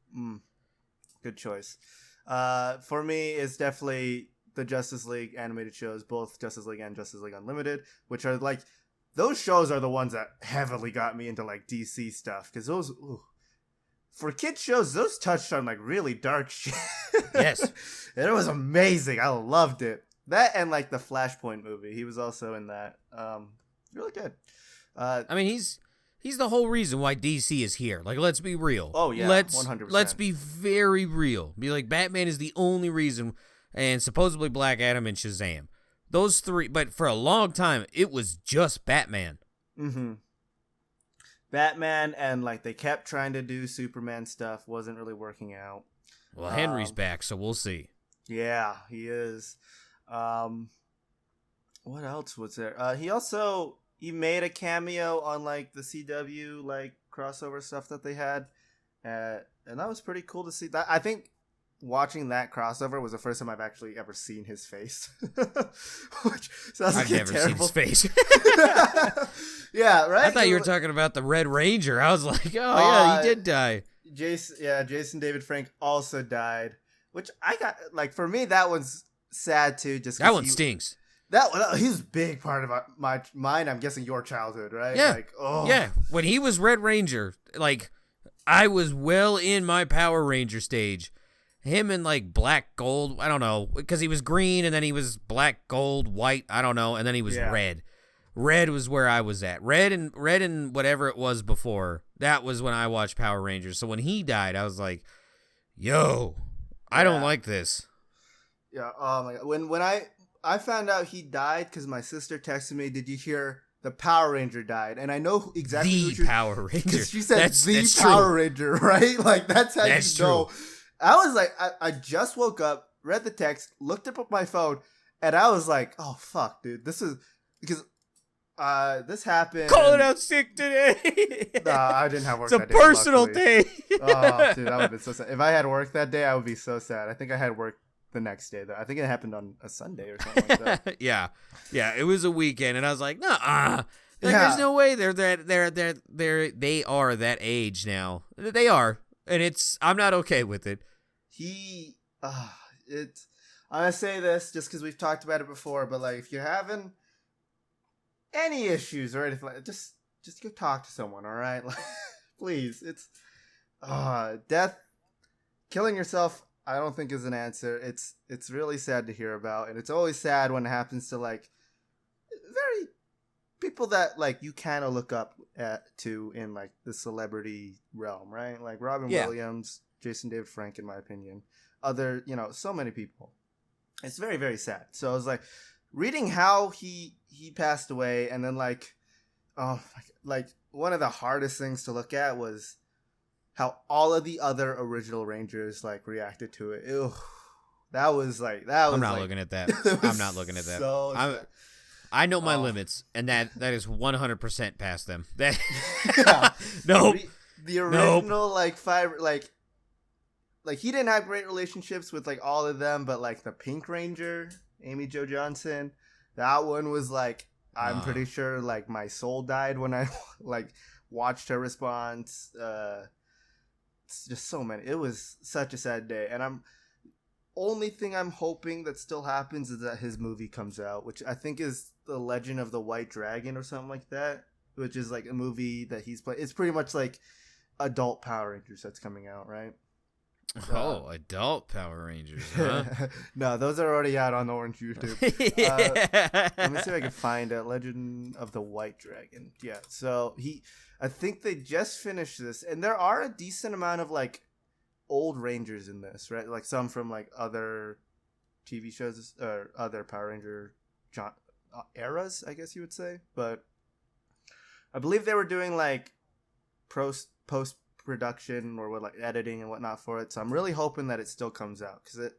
Good choice. For me, it's definitely the Justice League animated shows, both Justice League and Justice League Unlimited, which are like, those shows are the ones that heavily got me into like DC stuff, because those, for kids shows, those touched on like really dark shit. Yes. And it was amazing. I loved it. That and like the Flashpoint movie. He was also in that. Really good. I mean, he's the whole reason why DC is here. Like, let's be real. Oh yeah, 100%. Let's be very real. Be like, Batman is the only reason, and supposedly Black Adam and Shazam. Those three, but for a long time, it was just Batman. Mm-hmm. Batman, and like they kept trying to do Superman stuff, wasn't really working out. Well, Henry's back, so we'll see. Yeah, he is. What else was there? He made a cameo on like the CW like crossover stuff that they had, and that was pretty cool to see. That I think watching that crossover was the first time I've actually ever seen his face. Which sounds like I've never seen his face. Yeah, right. I thought you were talking about the Red Ranger. I was like, oh yeah, he did die. Jason David Frank also died, which I got like, for me that one's sad too. Just that one stinks. He's a big part of mine. I'm guessing your childhood, right? Yeah. Like, oh. Yeah. When he was Red Ranger, like, I was well in my Power Ranger stage. Him and like black, gold, I don't know, because he was green and then he was black, gold, white, I don't know, and then he was red. Red was where I was at. Red and whatever it was before. That was when I watched Power Rangers. So when he died, I was like, yo, I don't like this. Yeah. Oh my god. When I found out he died, because my sister texted me, "Did you hear the Power Ranger died?" And I know exactly the Power Ranger. She said that's true. Power Ranger, right? Like that's how that's you know. True. I was like, I just woke up, read the text, looked up at my phone, and I was like, oh fuck, dude, this is because this happened. Calling out sick today. Nah, I didn't have work. It's that a personal day. Oh, dude, that would have been so sad. If I had work that day, I would be so sad. I think I had work the next day though. I think it happened on a Sunday or something like that. Yeah, it was a weekend, and I was like, nah, there's no way they are that age now. They are, and I'm not okay with it. I'm gonna say this just because we've talked about it before, but like, if you're having any issues or anything, like, just go talk to someone, all right? Like, please. It's death, killing yourself, I don't think is an answer. It's really sad to hear about, and it's always sad when it happens to like very people that like you kind of look up to in like the celebrity realm, right? Like Robin Williams, Jason David Frank, in my opinion, other, so many people. It's very, very sad. So I was like reading how he passed away, and then like one of the hardest things to look at was how all of the other original Rangers like reacted to it. Ew. I'm not looking at that. I'm not looking at that. So I know my limits, and that is 100% past them. Nope. The original like five like he didn't have great relationships with like all of them, but like the Pink Ranger, Amy Jo Johnson, that one was like, I'm pretty sure like my soul died when I like watched her response. It's just so many. It was such a sad day, and only thing I'm hoping that still happens is that his movie comes out, which I think is The Legend of the White Dragon or something like that, which is like a movie that he's played. It's pretty much like adult Power Rangers that's coming out, right? Oh, adult Power Rangers, huh? No, those are already out on Orange YouTube. Let me see if I can find it. Legend of the White Dragon. Yeah, so I think they just finished this, and there are a decent amount of like old Rangers in this, right? Like some from like other TV shows or other Power Ranger eras, I guess you would say. But I believe they were doing like post production or what, like editing and whatnot for it. So I'm really hoping that it still comes out because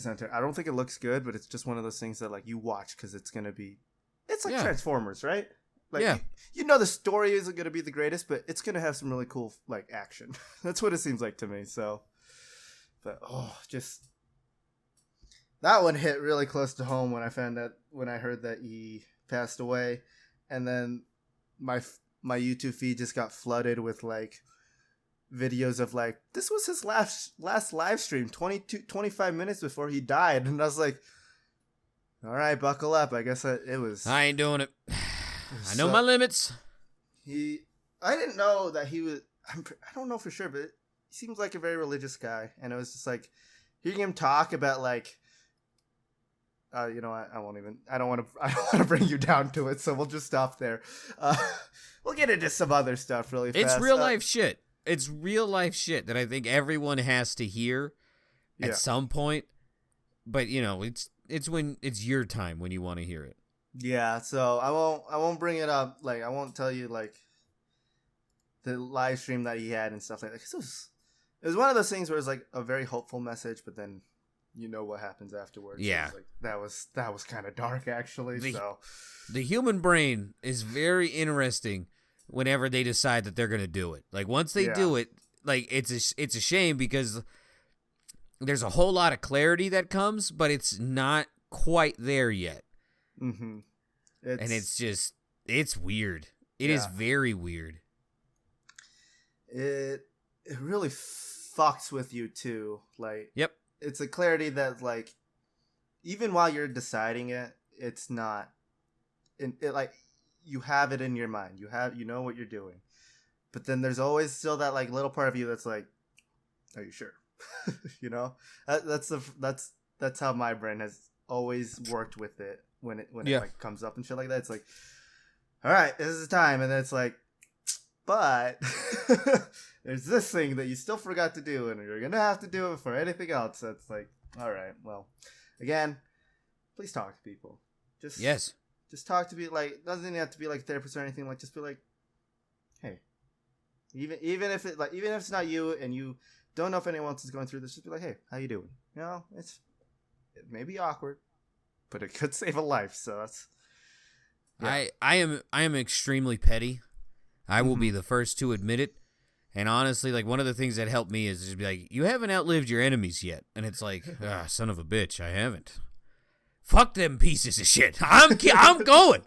I don't think it looks good, but it's just one of those things that like you watch because it's like Transformers, right? Like you know the story isn't gonna be the greatest, but it's gonna have some really cool like action. That's what it seems like to me. So, but just that one hit really close to home when I heard that he passed away, and then my YouTube feed just got flooded with like videos of like, this was his last live stream 25 minutes before he died. And I was like, all right, buckle up. I guess I ain't doing it. I know my limits. I didn't know that he was, I don't know for sure, but he seems like a very religious guy. And it was just like hearing him talk about like, I don't want to bring you down to it, so we'll just stop there. We'll get into some other stuff really fast. It's real life shit. It's real life shit that I think everyone has to hear at some point. But it's when it's your time when you want to hear it. Yeah, so I won't bring it up. Like I won't tell you like the live stream that he had and stuff like that. 'Cause it was one of those things where it's like a very hopeful message, but then you know what happens afterwards. Yeah, so like, that was kind of dark actually. The human brain is very interesting whenever they decide that they're gonna do it. Like once they do it, like it's a shame because there's a whole lot of clarity that comes, but it's not quite there yet. Mm-hmm. And it's weird. It is very weird. It really fucks with you too. Like, yep. It's a clarity that like, even while you're deciding it, it's not. It like you have it in your mind. You know what you're doing, but then there's always still that like little part of you that's like, are you sure? That's how my brain has always worked with it when it like comes up and shit like that. It's like, all right, this is the time, and then it's like, but there's this thing that you still forgot to do, and you're gonna have to do it for anything else. That's like, all right, well, again, please talk to people. Just talk to people. Like, doesn't have to be like therapist or anything. Like, just be like, hey, even if it's not you and you don't know if anyone else is going through this, just be like, hey, how you doing? It may be awkward, but it could save a life. So that's. Yeah. I am extremely petty. I will be the first to admit it. And honestly, like one of the things that helped me is just be like, you haven't outlived your enemies yet. And it's like, son of a bitch, I haven't. Fuck them pieces of shit. I'm going.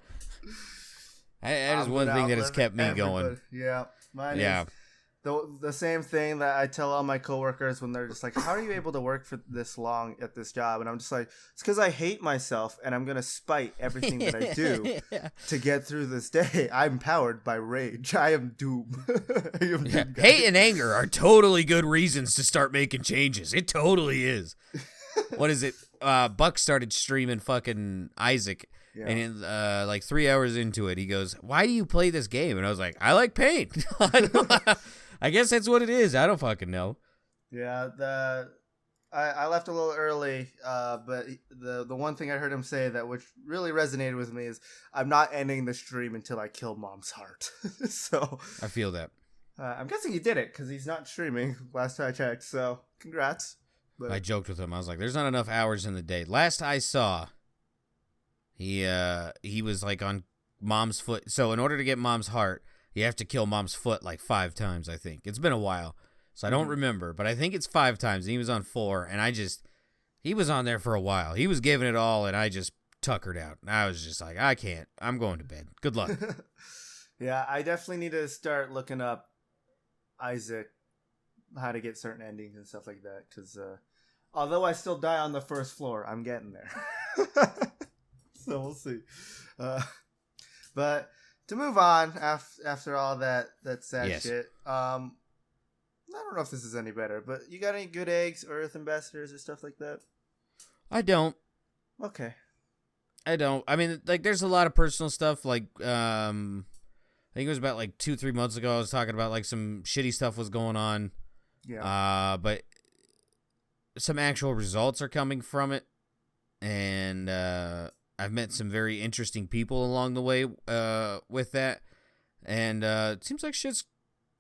That is one thing that has kept me going. Yeah. Mine is the same thing that I tell all my coworkers when they're just like, how are you able to work for this long at this job? And I'm just like, it's because I hate myself and I'm going to spite everything that I do to get through this day. I'm powered by rage. I am doom. Hate and anger are totally good reasons to start making changes. It totally is. What is it? Buck started streaming fucking Isaac. Yeah. And in, like 3 hours into it, he goes, why do you play this game? And I was like, I like pain. I guess that's what it is. I don't fucking know. Yeah, I left a little early, but the one thing I heard him say that which really resonated with me is, I'm not ending the stream until I kill Mom's heart. So I feel that. I'm guessing he did it because he's not streaming last time I checked. So congrats. But I joked with him. I was like, there's not enough hours in the day. Last I saw, he was like on Mom's foot. So in order to get Mom's heart, you have to kill Mom's foot like 5 times, I think. It's been a while, so I don't remember. But I think it's 5 times, and he was on 4. And he was on there for a while. He was giving it all, and I just tuckered out. And I was just like, I can't. I'm going to bed. Good luck. Yeah, I definitely need to start looking up Isaac, how to get certain endings and stuff like that. Because although I still die on the first floor, I'm getting there. So we'll see. But to move on after all that sad shit, I don't know if this is any better, but you got any good eggs or Earth Ambassadors or stuff like that? I don't. Okay. I don't. I mean, like, there's a lot of personal stuff. Like, I think it was about like 2-3 months ago. I was talking about like some shitty stuff was going on. Yeah. But some actual results are coming from it, and I've met some very interesting people along the way with that, and it seems like shit's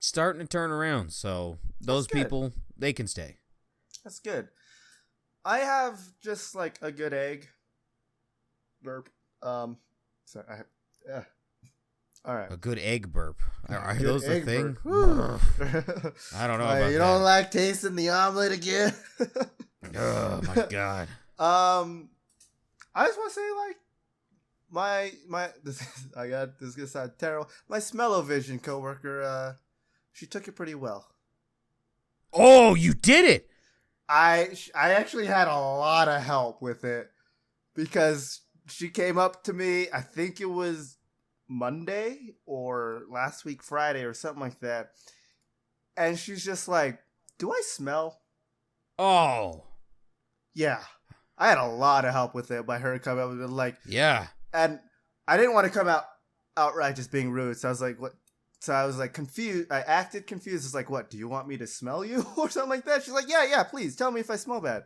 starting to turn around. So those people, they can stay. That's good. I have just like a good egg. Burp. All right. A good egg burp. Are Good those the egg thing? burp. I don't know about you that. don't like tasting the omelet again? Oh my god. I just want to say like this is gonna sound terrible. My smell-o-vision coworker, she took it pretty well. Oh, you did it! I actually had a lot of help with it because she came up to me. I think it was Monday or last week Friday or something like that, and she's just like, "Do I smell?" Oh, yeah. I had a lot of help with it by her coming up with it, like, yeah. and I didn't want to come outright just being rude, so I was like, "What?" So I was like confused. I acted confused. It's like, "What? Do you want me to smell you or something like that?" She's like, "Yeah, please tell me if I smell bad."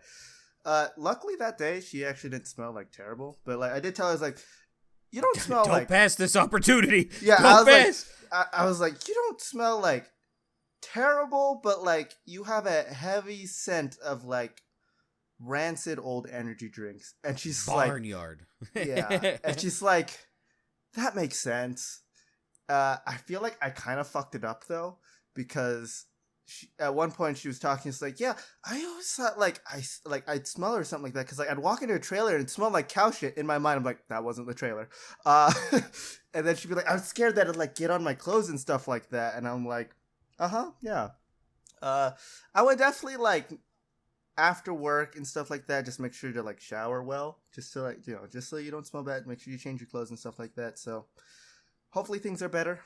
Luckily that day she actually didn't smell like terrible, but like I did tell her, I was like, "You don't smell Don't pass this opportunity." Yeah, Don't pass. I was like, "You don't smell like terrible, but like you have a heavy scent of like rancid old energy drinks." And she's Barnyard. like, "Yeah," and she's like, "That makes sense." I feel like I kind of fucked it up though, because at one point she was talking. It's like, "Yeah, I always thought like I'd smell her or something like that, because like I'd walk into a trailer and it smelled like cow shit." In my mind, I'm like, "That wasn't the trailer." And then she'd be like, "I'm scared that it'd like get on my clothes and stuff like that," and I'm like, yeah. I would definitely like after work and stuff like that, just make sure to like shower well, just to like just so you don't smell bad. Make sure you change your clothes and stuff like that. So hopefully things are better.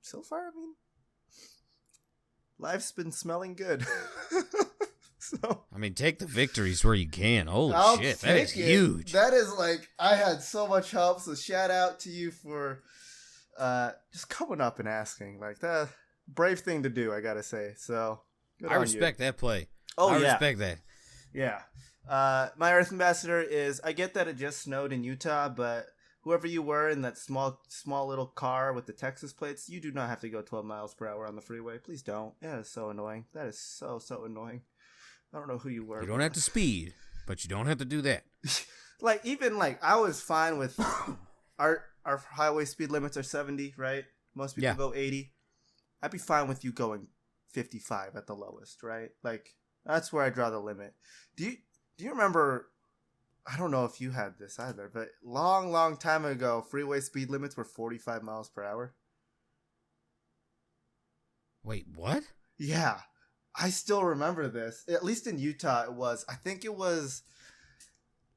So far, I mean, life's been smelling good. So I mean, take the victories where you can. Holy I'll shit, that is take it. huge. That is like, I had so much help. So shout out to you for just coming up and asking. Like, that brave thing to do, I gotta say. So good I on respect that play. Oh, I yeah. respect that. Yeah. My Earth Ambassador is, I get that it just snowed in Utah, but whoever you were in that small little car with the Texas plates, you do not have to go 12 miles per hour on the freeway. Please don't. That is so annoying. That is so annoying. I don't know who you were. You don't have to speed, but you don't have to do that. Like, even like, I was fine with our highway speed limits are 70, right? Most people go 80. I'd be fine with you going 55 at the lowest, right? Like, that's where I draw the limit. Do you remember, I don't know if you had this either, but long time ago, freeway speed limits were 45 miles per hour? Wait, what? Yeah. I still remember this. At least in Utah it was. I think it was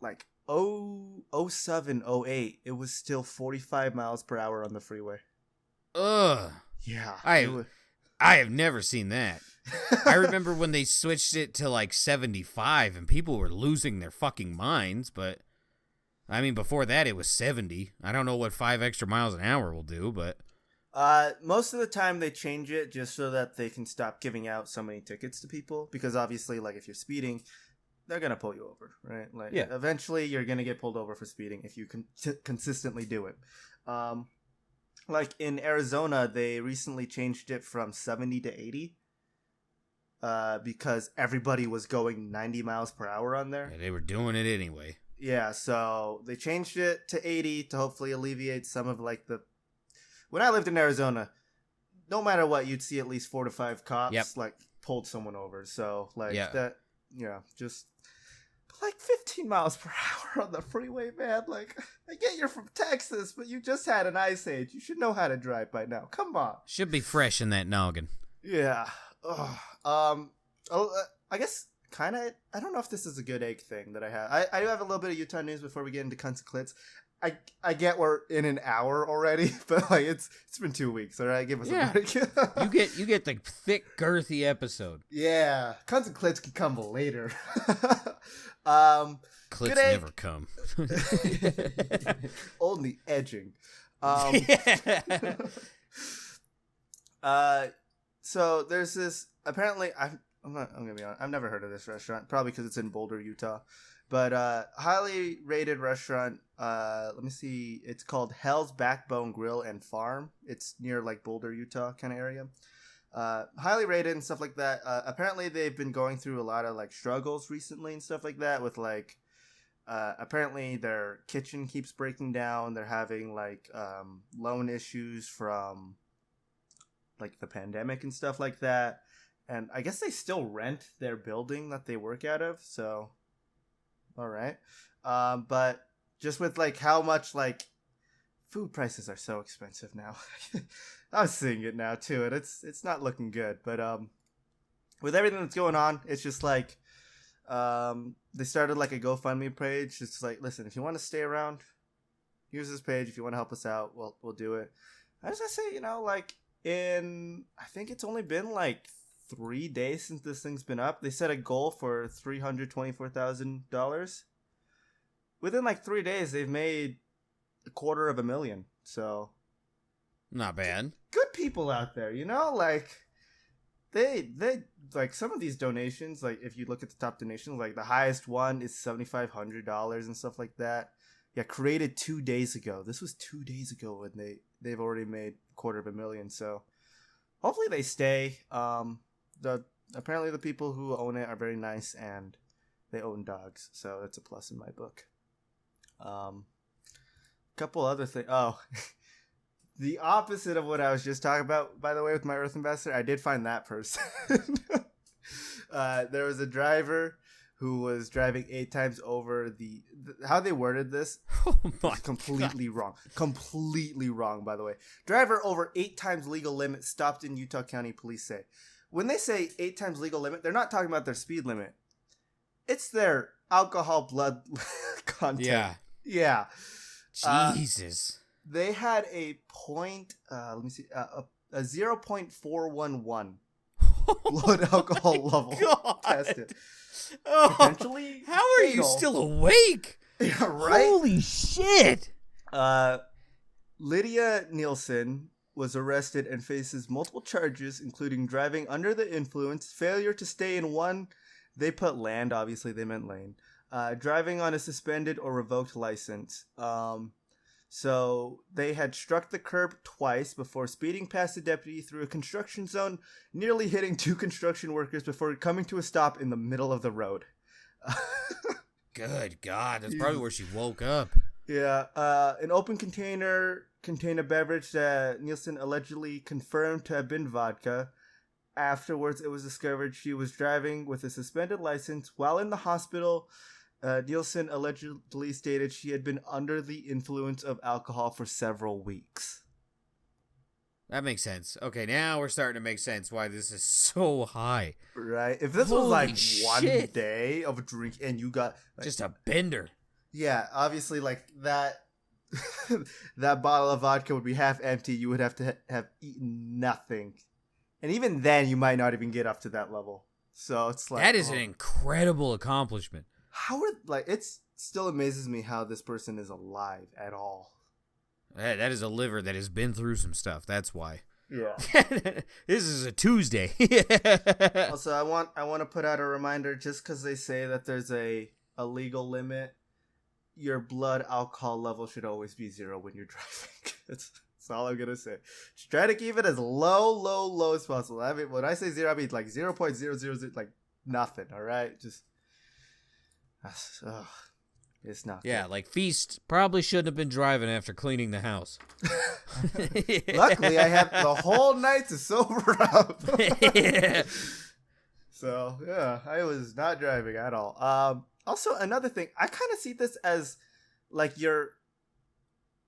like 07, 08. It was still 45 miles per hour on the freeway. Ugh. Yeah. I have never seen that. I remember when they switched it to like 75 and people were losing their fucking minds, but I mean, before that it was 70. I don't know what 5 extra miles an hour will do, but most of the time they change it just so that they can stop giving out so many tickets to people, because obviously, like, if you're speeding, they're gonna pull you over, right? Like, eventually you're gonna get pulled over for speeding if you consistently do it. Like in Arizona, they recently changed it from 70 to 80 because everybody was going 90 miles per hour on there. Yeah, they were doing it anyway. Yeah, so they changed it to 80 to hopefully alleviate some of like the... When I lived in Arizona, no matter what, you'd see at least 4 to 5 cops like pulled someone over. So like that, just like 15 miles per hour on the freeway, man. Like, I get you're from Texas, but you just had an ice age. You should know how to drive by now. Come on. Should be fresh in that noggin. Yeah. I guess kind of. I don't know if this is a good egg thing that I have. I do have a little bit of Utah news before we get into cunts and clits. I get we're in an hour already, but like it's been 2 weeks. All right, give us a break. you get the thick, girthy episode. Yeah, cunts and clits can come later. Clits never come. Only edging. So there's this. Apparently, I'm gonna be honest. I've never heard of this restaurant. Probably because it's in Boulder, Utah. But highly rated restaurant. Let me see. It's called Hell's Backbone Grill and Farm. It's near like Boulder, Utah kind of area. Highly rated and stuff like that. Apparently they've been going through a lot of like struggles recently and stuff like that with like. Apparently their kitchen keeps breaking down. They're having like loan issues from like the pandemic and stuff like that. And I guess they still rent their building that they work out of. So. All right. But just with like how much like food prices are so expensive now. I'm seeing it now too, and it's not looking good. But with everything that's going on, it's just like they started like a GoFundMe page. It's like, listen, if you want to stay around, use this page. If you want to help us out, we'll do it. As I say, like I think it's only been like 3 days since this thing's been up. They set a goal for $324,000. Within like 3 days, they've made $250,000. So, not bad. Good people out there, like they like some of these donations. Like if you look at the top donations, like the highest one is $7,500 and stuff like that. Yeah, created 2 days ago. This was 2 days ago when they've already made $250,000. So hopefully they stay. Apparently the people who own it are very nice and they own dogs, so that's a plus in my book. Couple other things. Oh, the opposite of what I was just talking about, by the way, with my Earth Ambassador, I did find that person. There was a driver who was driving 8 times over how they worded this was completely wrong. Completely wrong, by the way. Driver over 8 times legal limit stopped in Utah County, police say. When they say 8 times legal limit, they're not talking about their speed limit. It's their alcohol blood content. Yeah. Jesus. They had a let me see, a 0.411 blood alcohol level tested. Oh, potentially how are fatal. You still awake? Yeah, right? Holy shit. Lydia Nielsen was arrested and faces multiple charges, including driving under the influence, failure to stay in one, they put land, obviously they meant lane, driving on a suspended or revoked license. So they had struck the curb twice before speeding past the deputy through a construction zone, nearly hitting 2 construction workers before coming to a stop in the middle of the road. Good God, that's probably where she woke up. Yeah, an open container contained a beverage that Nielsen allegedly confirmed to have been vodka. Afterwards, it was discovered she was driving with a suspended license. While in the hospital, Nielsen allegedly stated she had been under the influence of alcohol for several weeks. That makes sense. Okay, now we're starting to make sense why this is so high. Right? If this was like 1 day of drink and you got... like, just a bender. Yeah, obviously like that... that bottle of vodka would be half empty. You would have to have eaten nothing. And even then, you might not even get up to that level. So it's like... that is an incredible accomplishment. It still amazes me how this person is alive at all. That is a liver that has been through some stuff. That's why. Yeah. This is a Tuesday. Also, I want to put out a reminder, just because they say that there's a legal limit, your blood alcohol level should always be 0 when you're driving. That's all I'm going to say. Just try to keep it as low as possible. I mean, when I say 0, I mean like 0.000, like nothing, all right? Just... it's not yeah, good. like Feast probably shouldn't have been driving after cleaning the house. Luckily, I had the whole night to sober up. Yeah. So, yeah, I was not driving at all. Also, another thing, I kind of see this as like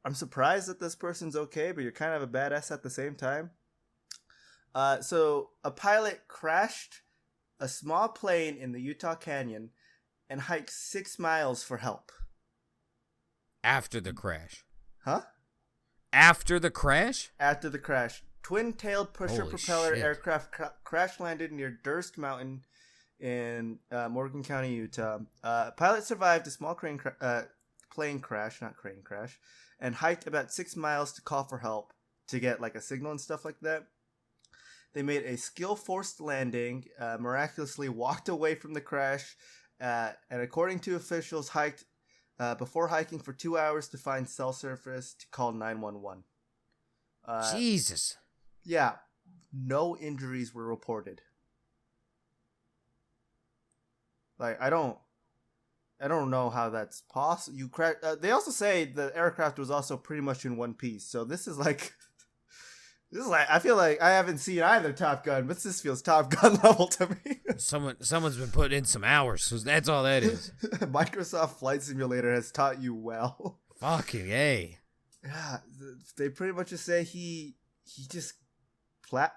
I'm surprised that this person's okay, but you're kind of a badass at the same time. So, a pilot crashed a small plane in the Utah Canyon and hiked 6 miles for help. After the crash. Huh? After the crash? After the crash. Twin-tailed pusher-propeller shit. aircraft crash-landed near Durst Mountain in Morgan County, Utah. Pilot survived a small plane crash, and hiked about 6 miles to call for help to get like a signal and stuff like that. They made a skill-forced landing, miraculously walked away from the crash, and according to officials, hiked before hiking for 2 hours to find cell service to call 911. Jesus. Yeah, no injuries were reported. Like, I don't know how that's possible. They also say the aircraft was also pretty much in one piece. So this is like, I feel like I haven't seen either Top Gun, but this feels Top Gun level to me. Someone's been putting in some hours, so that's all that is. Microsoft Flight Simulator has taught you well. Fucking A. Yeah, they pretty much just say he just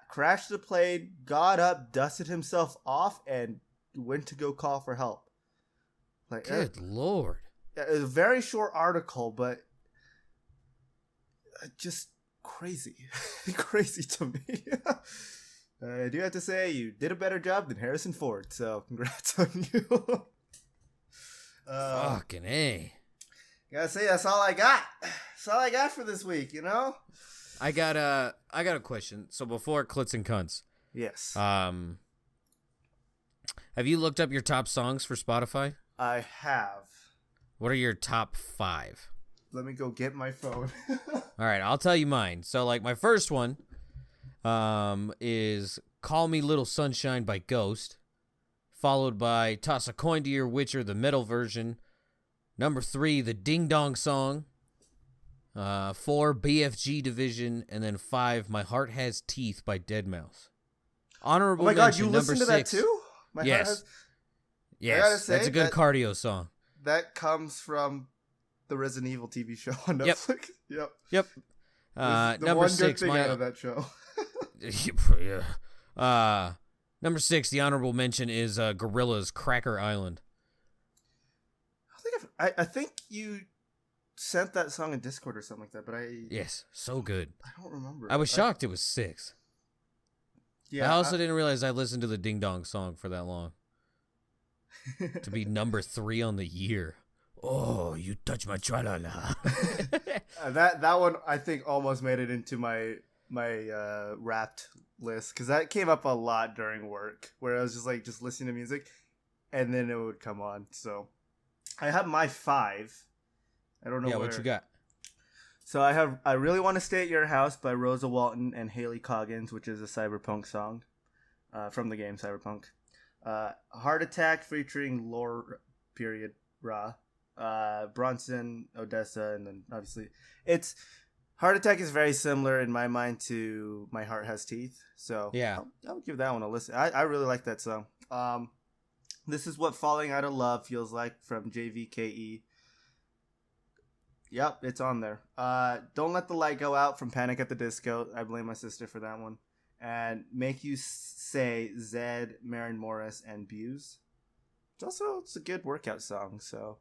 crashed the plane, got up, dusted himself off, and went to go call for help. Like, good lord. It was a very short article, but just crazy. Crazy to me. I do have to say, you did a better job than Harrison Ford, so congrats on you. Fucking A. Gotta say, that's all I got. That's all I got for this week, you know? I got a question. So before Clits and Cunts. Yes. Have you looked up your top songs for Spotify? I have. What are your top 5? Let me go get my phone. All right, I'll tell you mine. So, like, my first one is Call Me Little Sunshine by Ghost, followed by Toss a Coin to Your Witcher, the metal version. Number 3, the Ding Dong Song. 4, BFG Division. And then 5, My Heart Has Teeth by Deadmau5. Honorable mention, God, you listen to 6. that too? Yes, I gotta say, that's a good cardio song. That comes from the Resident Evil TV show on Netflix. Yep. The Number one 6, good thing out of that show. yeah. Number 6, the honorable mention is Gorillaz, Cracker Island. I think you sent that song in Discord or something like that, but Yes, so good. I don't remember. I was shocked it was 6. Yeah. I also didn't realize I listened to the Ding Dong Song for that long. To be number 3 on the year. Oh, you touch my tra-la-la. that one I think almost made it into my Wrapped list, because that came up a lot during work, where I was just listening to music, and then it would come on. So I have my 5. I don't know. Yeah, what you got? So I have I Really Want to Stay at Your House by Rosa Walton and Haley Coggins, which is a cyberpunk song from the game Cyberpunk. Heart Attack featuring Lore Ra, Bronson, Odessa, and then obviously it's Heart Attack is very similar in my mind to My Heart Has Teeth. So yeah, I'll give that one a listen. I really like that song. This is What Falling Out of Love Feels Like from JVKE. Yep, it's on there. Don't Let the Light Go Out from Panic at the Disco. I blame my sister for that one. And Make You Say, Zed, Maren Morris, and Buse. It's a good workout song, so.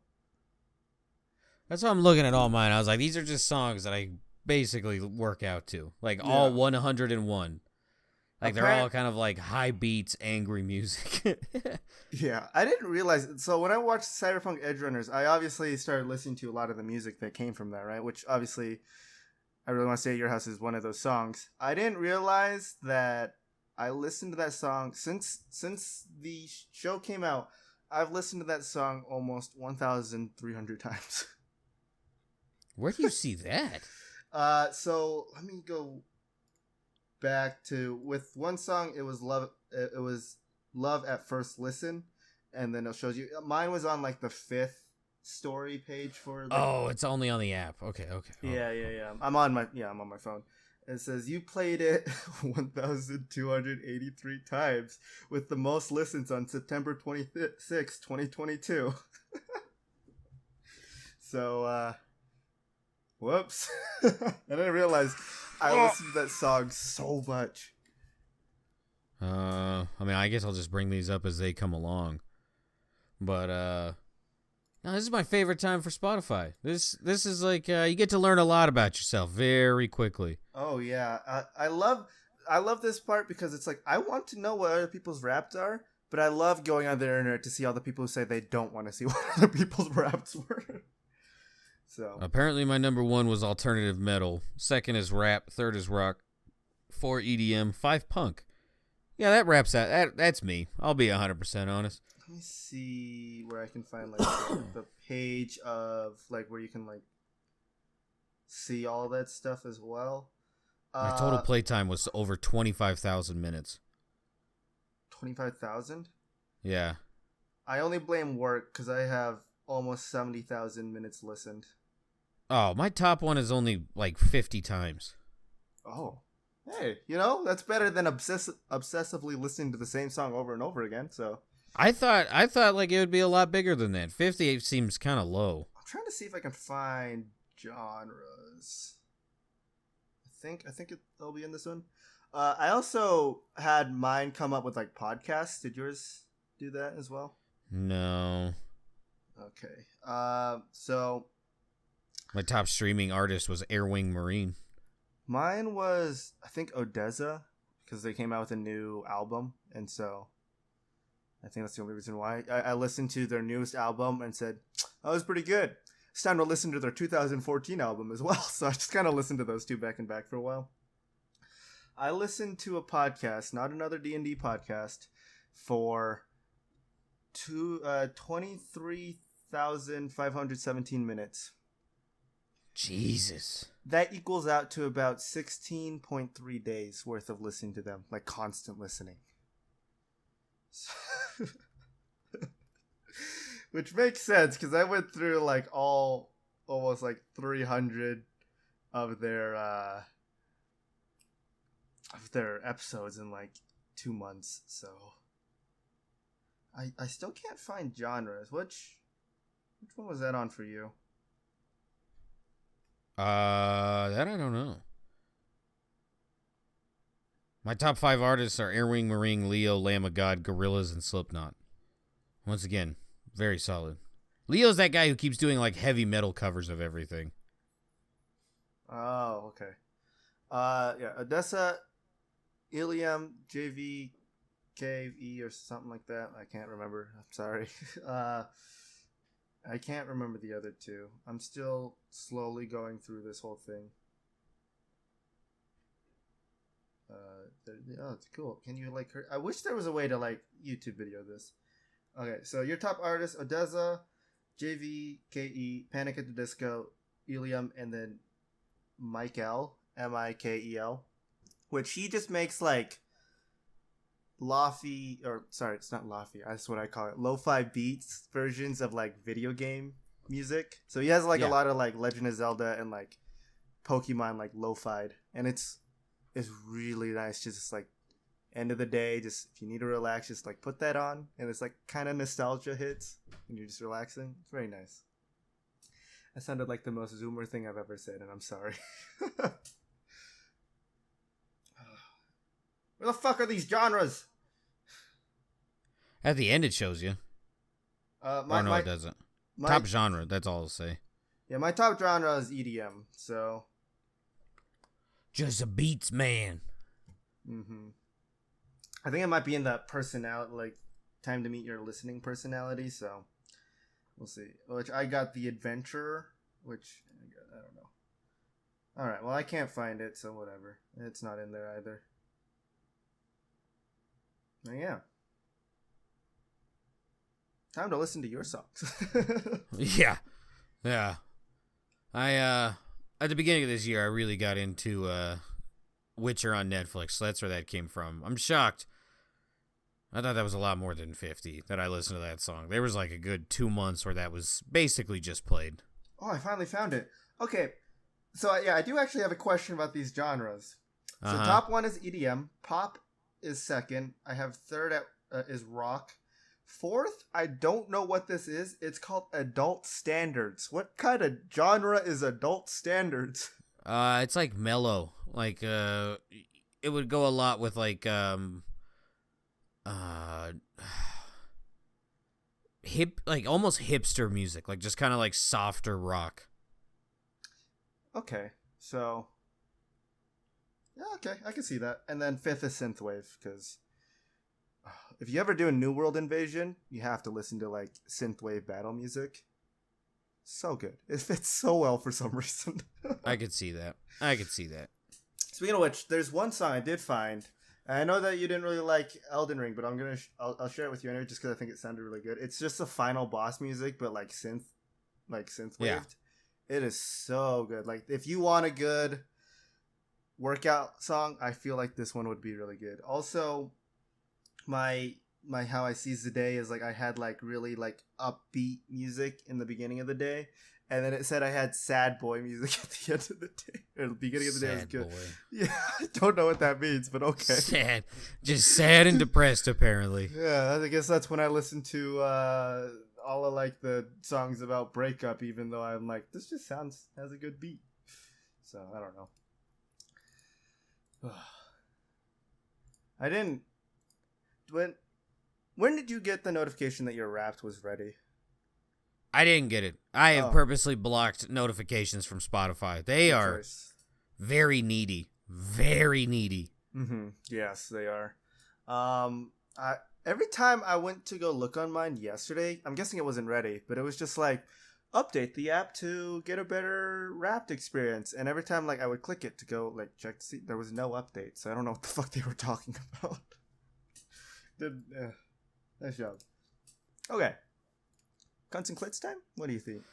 That's why I'm looking at all mine. I was like, these are just songs that I basically work out to. Like, all 101. Like, they're all kind of like high beats, angry music. Yeah, I didn't realize. So when I watched Cyberpunk Edgerunners, I obviously started listening to a lot of the music that came from that, right? Which obviously, I Really Want to Stay at Your House is one of those songs. I didn't realize that I listened to that song since the show came out. I've listened to that song almost 1,300 times. Where do you see that? So let me go back to, with one song, it was Love at First Listen, and then it shows you. Mine was on like the 5th story page for. It's only on the app. Okay. Yeah. I'm on my phone. It says you played it 1,283 times, with the most listens on September 26, 2022. So, whoops! I didn't realize I listened to that song so much. I mean, I guess I'll just bring these up as they come along. But No, this is my favorite time for Spotify. This is like you get to learn a lot about yourself very quickly. Oh yeah, I love this part because it's like I want to know what other people's raps are, but I love going on the internet to see all the people who say they don't want to see what other people's raps were. So apparently, my number 1 was alternative metal. Second is rap. Third is rock. 4 EDM. 5 punk. Yeah, that raps out. That's me. I'll be 100% honest. let me see where I can find like the page of like where you can like see all that stuff as well. My total playtime was over 25,000 minutes. 25,000? Yeah. I only blame work because I have almost 70,000 minutes listened. Oh, my top one is only like 50 times. Oh. Hey, you know, that's better than obsessively listening to the same song over and over again, so. I thought like it would be a lot bigger than that. 50 seems kind of low. I'm trying to see if I can find genres. I think it'll be in this one. I also had mine come up with like podcasts. Did yours do that as well? No. Okay. So my top streaming artist was Airwing Marine. Mine was, I think, Odessa, because they came out with a new album, and so I think that's the only reason why. I listened to their newest album and said, that was pretty good. It's time to listen to their 2014 album as well, so I just kind of listened to those two back and back for a while. I listened to a podcast, not another D&D podcast, for 23,517 minutes. Jesus. That equals out to about 16.3 days worth of listening to them, like constant listening. Which makes sense because I went through like almost like 300 of their episodes in like 2 months. So I still can't find genres. Which one was that on for you? That I don't know. My top 5 artists are Airwing Marine, Leo, Lamb of God, Gorillaz, and Slipknot. Once again, very solid. Leo's that guy who keeps doing like heavy metal covers of everything. Oh, okay. Yeah, Odessa, Ilium, JVKE or something like that. I can't remember. I'm sorry. I can't remember the other two. I'm still slowly going through this whole thing. Oh, it's cool. Can you like? I wish there was a way to like YouTube video this. Okay, so your top artists: Odessa, JVKE, Panic at the Disco, Ilium, and then Mikel, Mikel, which he just makes like it's not lofi, that's what I call it, lo-fi beats versions of like video game music. So he has like a lot of like Legend of Zelda and like Pokemon like lo-fi'd, and it's really nice. Just like end of the day, just if you need to relax, just like put that on, and it's like kind of nostalgia hits and you're just relaxing. It's very nice. That sounded like the most Zoomer thing I've ever said, and I'm sorry. Where the fuck are these genres? At the end, it shows you. It doesn't. Top genre, that's all I'll say. Yeah, my top genre is EDM, so. Just a beats man. Mm-hmm. I think it might be in that personality, like, time to meet your listening personality, so. We'll see. Which I got The Adventurer, which, I don't know. Alright, well, I can't find it, so whatever. It's not in there either. Oh, yeah. Time to listen to your songs. Yeah. I at the beginning of this year I really got into Witcher on Netflix. So that's where that came from. I'm shocked. I thought that was a lot more than 50 that I listened to that song. There was like a good 2 months where that was basically just played. Oh, I finally found it. Okay. So yeah, I do actually have a question about these genres. So top one is EDM. Pop is second. I have third is rock. Fourth, I don't know what this is. It's called adult standards. What kind of genre is adult standards? It's like mellow. Like it would go a lot with like hip, like almost hipster music, like just kind of like softer rock. Okay, so yeah, okay, I can see that. And then fifth is synthwave, because if you ever do a New World Invasion, you have to listen to like synthwave battle music. So good. It fits so well for some reason. I could see that. Speaking of which, there's one song I did find. I know that you didn't really like Elden Ring, but I'll share it with you anyway, just because I think it sounded really good. It's just the final boss music, but like synthwaved. Yeah. It is so good. Like if you want a good workout song, I feel like this one would be really good. Also, my how I seize the day is like I had like really like upbeat music in the beginning of the day, and then it said I had sad boy music at the end of the day, or the beginning of the day was good. Boy. Yeah, I don't know what that means, but okay. Sad, just sad and depressed apparently. Yeah, I guess that's when I listen to all of like the songs about breakup, even though I'm like, this just has a good beat. So I don't know. I didn't. When did you get the notification that your Wrapped was ready? I didn't get it. I have purposely blocked notifications from Spotify. They are very needy. Very needy. Mm-hmm. Yes, they are. Every time I went to go look on mine yesterday, I'm guessing it wasn't ready, but it was just like, update the app to get a better Wrapped experience. And every time like I would click it to go like check to see, there was no update. So I don't know what the fuck they were talking about. Nice job. Okay. Cunts and Clits time? What do you think?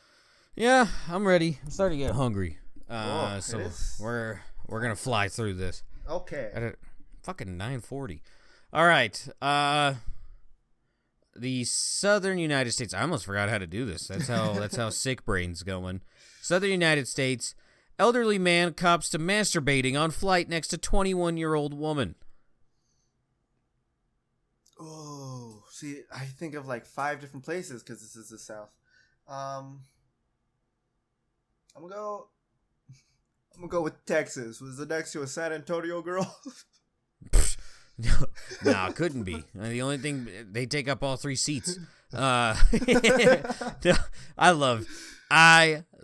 Yeah, I'm ready. I'm starting to get hungry. So we're gonna fly through this. Okay. At fucking 9:40. All right. The southern United States. I almost forgot how to do this. That's how sick brain's going. Southern United States. Elderly man cops to masturbating on flight next to 21-year-old woman. Oh, see, I think of like 5 different places because this is the South. I'm gonna go with Texas. Was it next to a San Antonio girl? No, couldn't be. The only thing, they take up all 3 seats. I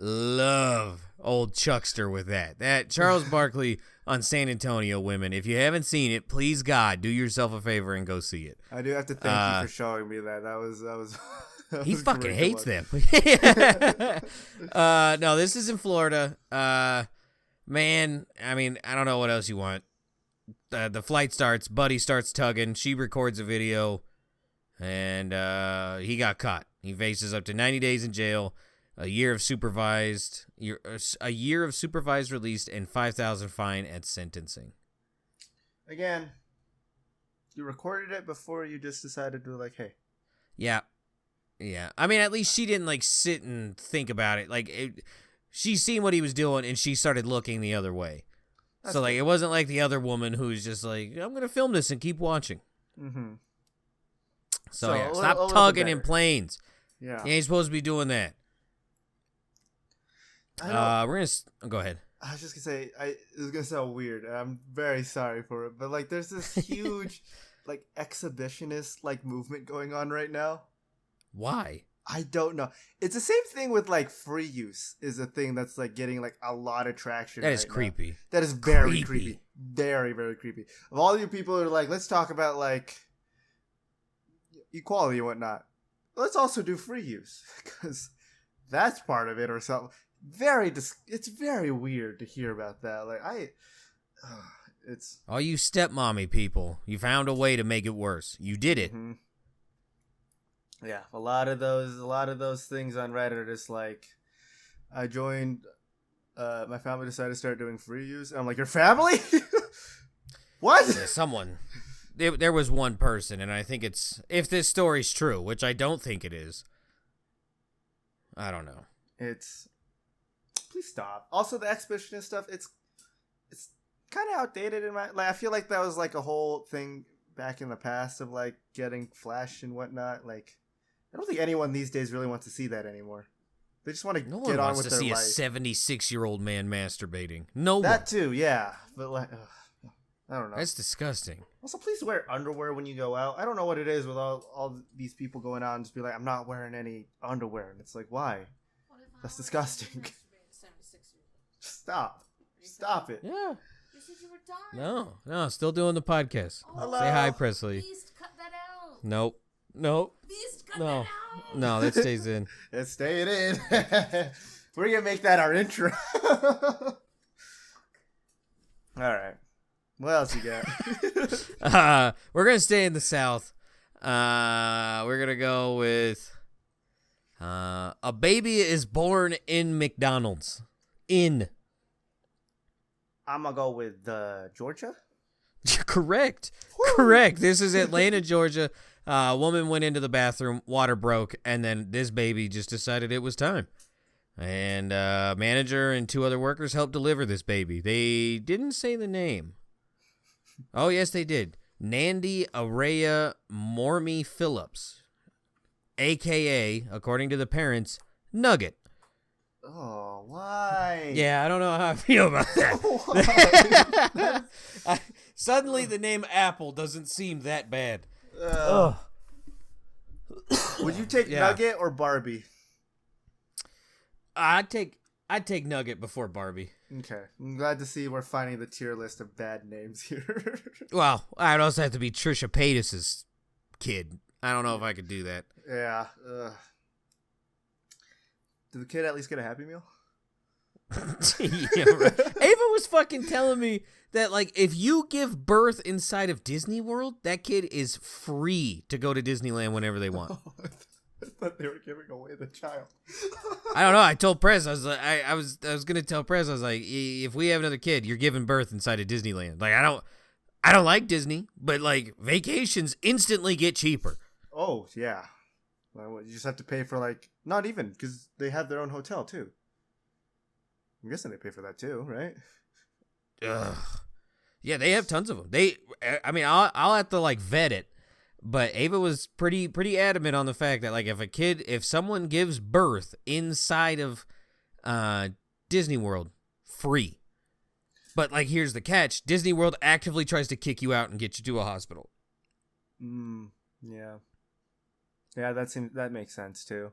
love old Chuckster with that. That Charles Barkley on San Antonio women. If you haven't seen it, please God, do yourself a favor and go see it. I do have to thank you for showing me that. That was he fucking hates them. No, this is in Florida. Man, I mean, I don't know what else you want. The flight starts, Buddy starts tugging, she records a video, and he got caught. He faces up to 90 days in jail, a year of supervised release, and $5,000 fine at sentencing. Again, you recorded it before you just decided to like, hey. Yeah. I mean, at least she didn't like sit and think about it. Like, she seen what he was doing, and she started looking the other way. So, like, it wasn't like the other woman who's just like, I'm going to film this and keep watching. Mm-hmm. So yeah, stop tugging in planes. Yeah. You ain't supposed to be doing that. We're going to... Go ahead. I was just going to say, it was going to sound weird, and I'm very sorry for it, but, like, there's this huge, like, exhibitionist, like, movement going on right now. Why? I don't know. It's the same thing with like free use is a thing that's like getting like a lot of traction. That is creepy. Now. That is very creepy. Very, very creepy. Of all you people who are like, let's talk about like equality and whatnot. Let's also do free use because that's part of it or something. It's very weird to hear about that. Like it's all you stepmommy people. You found a way to make it worse. You did it. Mm-hmm. Yeah, a lot of those things on Reddit are just like, I joined, my family decided to start doing free use. And I'm like, your family? What? Yeah, someone. There was one person, and I think it's, if this story's true, which I don't think it is, I don't know. Please stop. Also, the exhibitionist stuff, it's kind of outdated in my, like, I feel like that was like a whole thing back in the past of like getting flash and whatnot, like. I don't think anyone these days really wants to see that anymore. They just want to get on with their life. No one wants to see a 76-year-old man masturbating. No one. That too, yeah. But like, I don't know. That's disgusting. Also, please wear underwear when you go out. I don't know what it is with all these people going out and just be like, I'm not wearing any underwear. And it's like, why? That's disgusting. Stop. Stop it. Yeah. You said you were done. No, still doing the podcast. Hello. Say hi, Presley. Please cut that out. Nope. Please cut that out. No, that stays in. It's staying in. We're going to make that our intro. All right. What else you got? We're going to stay in the South. We're going to go with a baby is born in McDonald's. In. I'm going to go with Georgia. Correct. Woo! Correct. This is Atlanta, Georgia. A woman went into the bathroom, water broke, and then this baby just decided it was time. And manager and 2 other workers helped deliver this baby. They didn't say the name. Oh, yes, they did. Nandy Araya Mormy Phillips, a.k.a., according to the parents, Nugget. Oh, why? Yeah, I don't know how I feel about that. Suddenly, the name Apple doesn't seem that bad. Would you take Nugget or Barbie? I'd take Nugget before Barbie. Okay. I'm glad to see we're finding the tier list of bad names here. Well, I'd also have to be Trisha Paytas's kid. I don't know if I could do that. Yeah. Did the kid at least get a Happy Meal? Yeah, right. Ava was fucking telling me that, like, if you give birth inside of Disney World, that kid is free to go to Disneyland whenever they want. I thought they were giving away the child. I don't know. I told Prez, I was like, I was gonna tell Prez, I was like, if we have another kid, you're giving birth inside of Disneyland. Like, I don't like Disney, but like vacations instantly get cheaper. Oh yeah, well, you just have to pay for like not even because they have their own hotel too. I'm guessing they pay for that too, right? Ugh. Yeah, they have tons of them. I'll have to like vet it. But Ava was pretty adamant on the fact that, like, if someone gives birth inside of Disney World, free. But, like, here's the catch. Disney World actively tries to kick you out and get you to a hospital. Yeah. Yeah, that makes sense, too.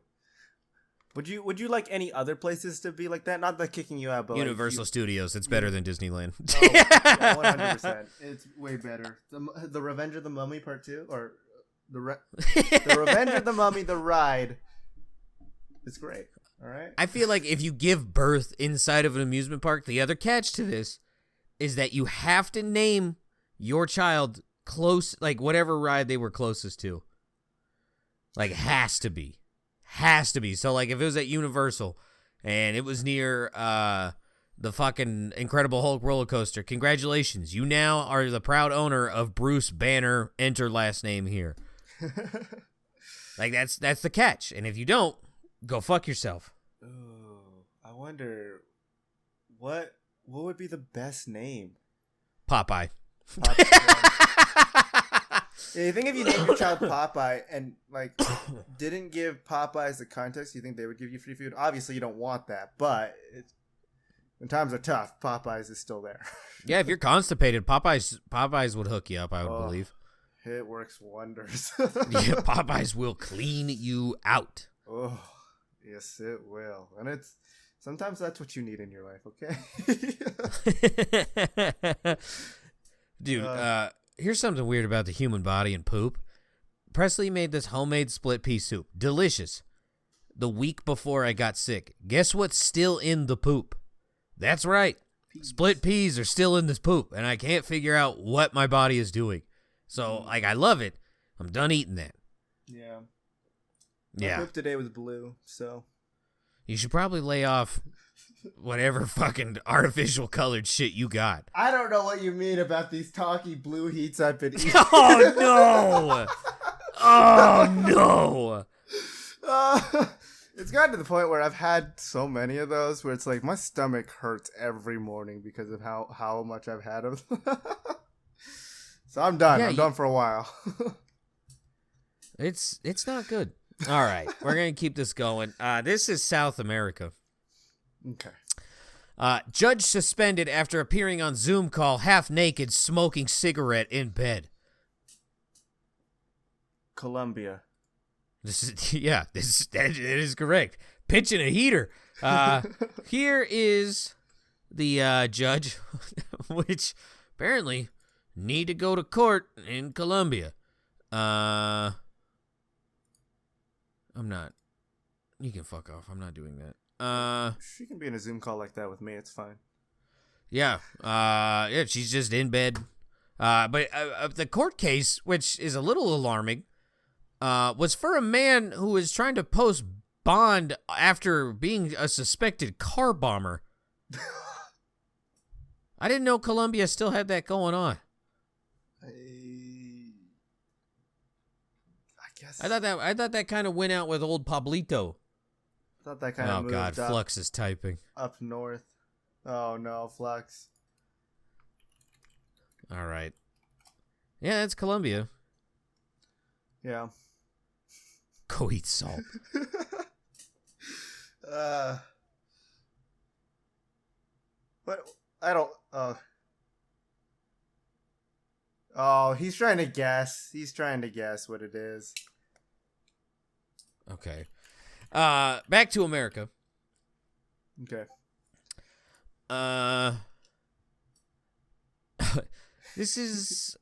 Would you like any other places to be like that? Not like kicking you out, but Universal Studios. It's better than Disneyland. Oh, yeah, 100%. It's way better. The Revenge of the Mummy Part 2, or the Revenge of the Mummy, the ride. It's great. All right. I feel like if you give birth inside of an amusement park, the other catch to this is that you have to name your child close, like whatever ride they were closest to. Like, has to be. So, like, if it was at Universal and it was near the fucking Incredible Hulk roller coaster, congratulations. You now are the proud owner of Bruce Banner. Enter last name here. Like, that's the catch. And if you don't, go fuck yourself. Ooh, I wonder what would be the best name? Popeye. Yeah, you think if you named your child Popeye and like didn't give Popeyes the context, you think they would give you free food? Obviously, you don't want that, but when times are tough, Popeyes is still there. Yeah, if you're constipated, Popeyes would hook you up, I would believe. It works wonders. Yeah, Popeyes will clean you out. Oh, yes, it will. And sometimes that's what you need in your life, okay? Dude, here's something weird about the human body and poop. Presley made this homemade split pea soup. Delicious. The week before I got sick. Guess what's still in the poop? That's right. Peas. Split peas are still in this poop, and I can't figure out what my body is doing. So, like, I love it. I'm done eating that. Yeah. Yeah. My poop today was blue, so. You should probably lay off whatever fucking artificial colored shit you got. I don't know what you mean about these talky blue heats I've been eating. Oh, no. Oh, no. It's gotten to the point where I've had so many of those where it's like my stomach hurts every morning because of how much I've had of them. So I'm done. I'm done for a while. It's not good. All right. We're going to keep this going. This is South America. Okay. Judge suspended after appearing on Zoom call half naked, smoking cigarette in bed. Colombia. That is correct. Pitching a heater. Here is the judge, which apparently need to go to court in Colombia. I'm not. You can fuck off. I'm not doing that. She can be in a Zoom call like that with me. It's fine. Yeah. She's just in bed. But the court case, which is a little alarming, was for a man who was trying to post bond after being a suspected car bomber. I didn't know Colombia still had that going on. I guess. I thought that kind of went out with old Pablito. I thought that kind of moved God, Flux is typing. Up north. Oh, no, Flux. All right. Yeah, that's Colombia. Yeah. Go eat salt. But I don't. Oh, he's trying to guess. He's trying to guess what it is. Okay. Back to America. Okay. This is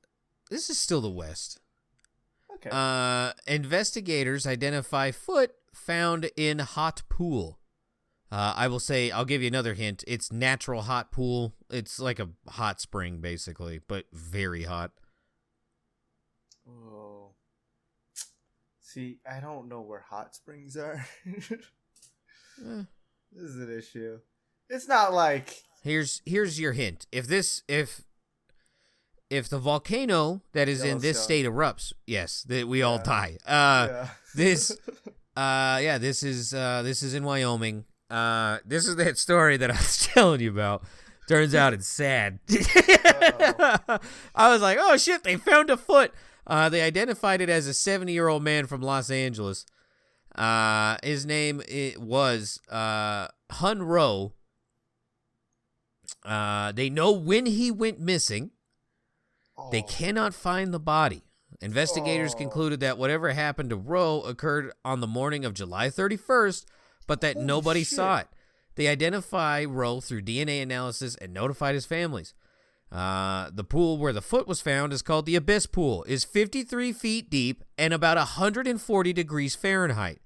still the West. Okay. Investigators identify foot found in hot pool. I'll give you another hint. It's natural hot pool. It's like a hot spring, basically, but very hot. Oh. See, I don't know where hot springs are. This is an issue. It's not like... Here's your hint. If the volcano that is in this state erupts, yes, that we all die. This is in Wyoming. This is that story that I was telling you about. Turns out it's sad. I was like, oh shit, they found a foot. They identified it as a 70-year-old man from Los Angeles. His name was Hun Ro. They know when he went missing. They cannot find the body. Investigators concluded that whatever happened to Rowe occurred on the morning of July 31st, but that nobody saw it. They identify Rowe through DNA analysis and notified his families. The pool where the foot was found is called the Abyss Pool, is 53 feet deep and about 140 degrees Fahrenheit.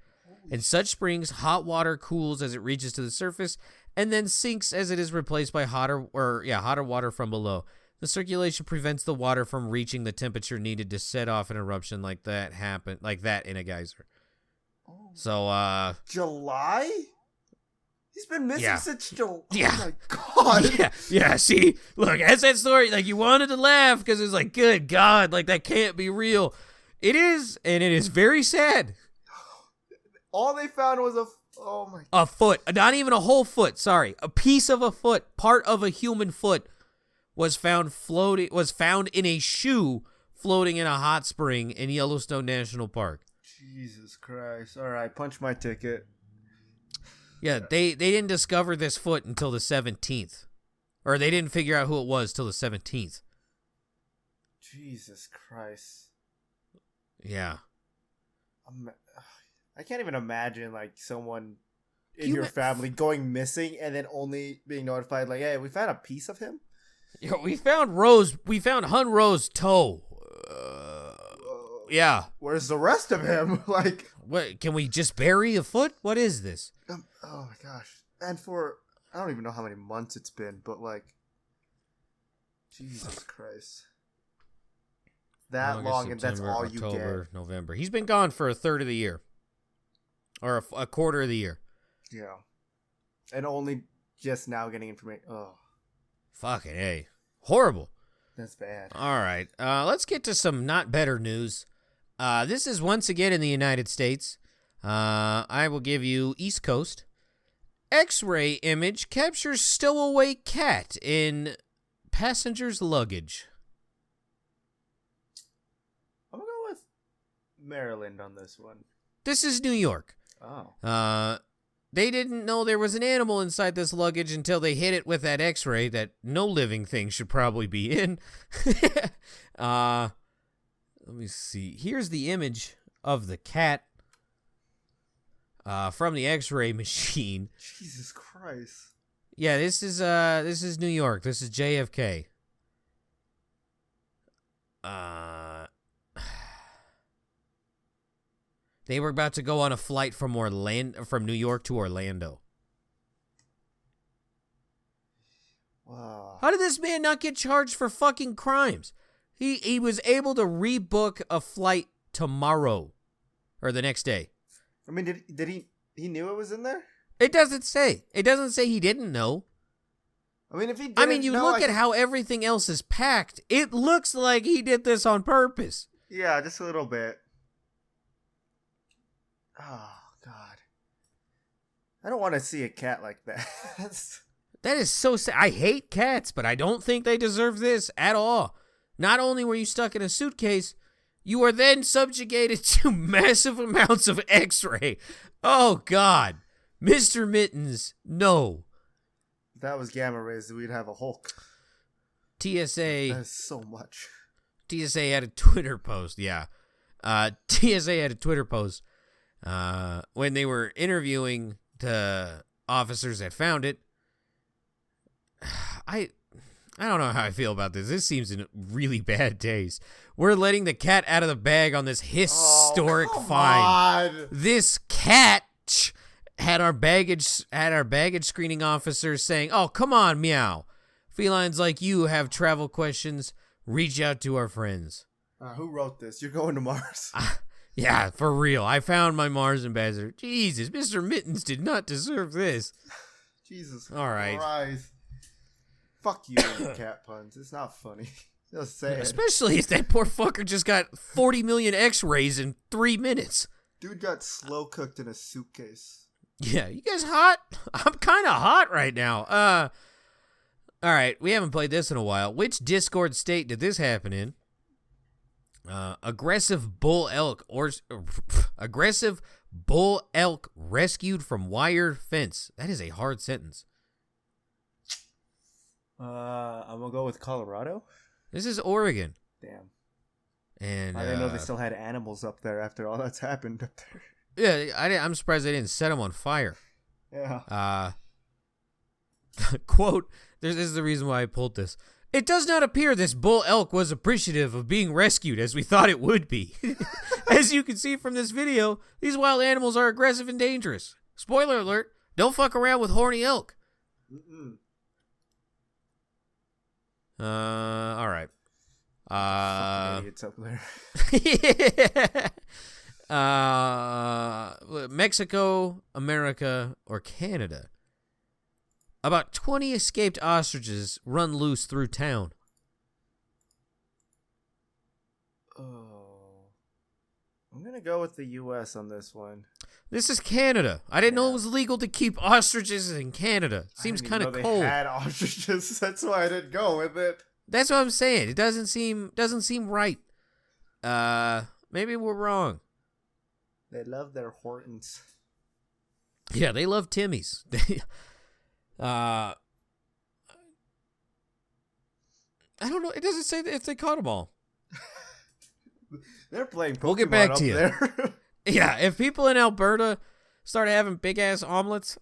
In such springs, hot water cools as it reaches to the surface and then sinks as it is replaced by hotter water from below. The circulation prevents the water from reaching the temperature needed to set off an eruption like that in a geyser. So, July? He's been missing since July. Yeah. Oh my God. Yeah. See, look, that's that story. Like, you wanted to laugh because it was like, good God, like that can't be real. It is, and it is very sad. All they found was a foot, not even a whole foot. Sorry, a piece of a foot, part of a human foot, was found in a shoe floating in a hot spring in Yellowstone National Park. Jesus Christ. All right, punch my ticket. Yeah, they didn't discover this foot until the 17th. Or they didn't figure out who it was till the 17th. Jesus Christ. Yeah. I can't even imagine, like, someone in your family going missing and then only being notified, like, hey, we found a piece of him? Yeah, we found Hun Ro's toe. Yeah. Where's the rest of him? Like, what? Can we just bury a foot? What is this? Oh my gosh! And for I don't even know how many months it's been, but like, Jesus Christ, that August, long, and that's September, all October, you get. November. He's been gone for a third of the year, or a quarter of the year. Yeah, and only just now getting information. Oh, fucking A. Horrible. That's bad. All right. Let's get to some not better news. This is once again in the United States. I will give you East Coast. X-ray image captures stowaway cat in passenger's luggage. I'm going to go with Maryland on this one. This is New York. Oh. they didn't know there was an animal inside this luggage until they hit it with that x-ray that no living thing should probably be in. Let me see. Here's the image of the cat from the x-ray machine. Jesus Christ. Yeah, this is New York. This is JFK. They were about to go on a flight from New York to Orlando. Wow. How did this man not get charged for fucking crimes? He was able to rebook a flight tomorrow or the next day. I mean, did he knew it was in there? It doesn't say. It doesn't say he didn't know. I mean, if he didn't you know, look at how everything else is packed. It looks like he did this on purpose. Yeah, just a little bit. Oh, God. I don't want to see a cat like that. That is so sad. I hate cats, but I don't think they deserve this at all. Not only were you stuck in a suitcase, you were then subjugated to massive amounts of x-ray. Oh, God. Mr. Mittens, no. If that was gamma rays, we'd have a Hulk. TSA. That is so much. TSA had a Twitter post, yeah. TSA had a Twitter post when they were interviewing the officers that found it. I don't know how I feel about this. This seems in really bad taste. We're letting the cat out of the bag on this historic find. This cat had our baggage screening officers saying, "Oh, come on, meow. Felines like you have travel questions. Reach out to our friends." Who wrote this? You're going to Mars. Yeah, for real. I found my Mars ambassador. Jesus, Mr. Mittens did not deserve this. Jesus All right. Christ. Fuck you and your cat puns. It's not funny. Just say it. Especially if that poor fucker just got 40 million x-rays in 3 minutes. Dude got slow cooked in a suitcase. Yeah, you guys hot? I'm kind of hot right now. All right, we haven't played this in a while. Which Discord state did this happen in? Aggressive bull elk rescued from wire fence. That is a hard sentence. I'm gonna go with Colorado. This is Oregon. Damn. And I didn't know they still had animals up there after all that's happened up there. Yeah, I'm surprised they didn't set them on fire. Yeah. Quote, this is the reason why I pulled this. It does not appear this bull elk was appreciative of being rescued as we thought it would be. As you can see from this video, these wild animals are aggressive and dangerous. Spoiler alert, don't fuck around with horny elk. Mm-mm. All right. Fucking idiots up there. Mexico, America, or Canada. About 20 escaped ostriches run loose through town. Oh. I'm going to go with the U.S. on this one. This is Canada. I didn't know it was legal to keep ostriches in Canada. Seems kind of cold. They had ostriches. That's why I didn't go with it. That's what I'm saying. It doesn't seem right. Maybe we're wrong. They love their Hortons. Yeah, they love Timmy's. I don't know. It doesn't say if they caught them all. They're playing Pokemon. We'll get back to you. There. Yeah, if people in Alberta start having big ass omelets,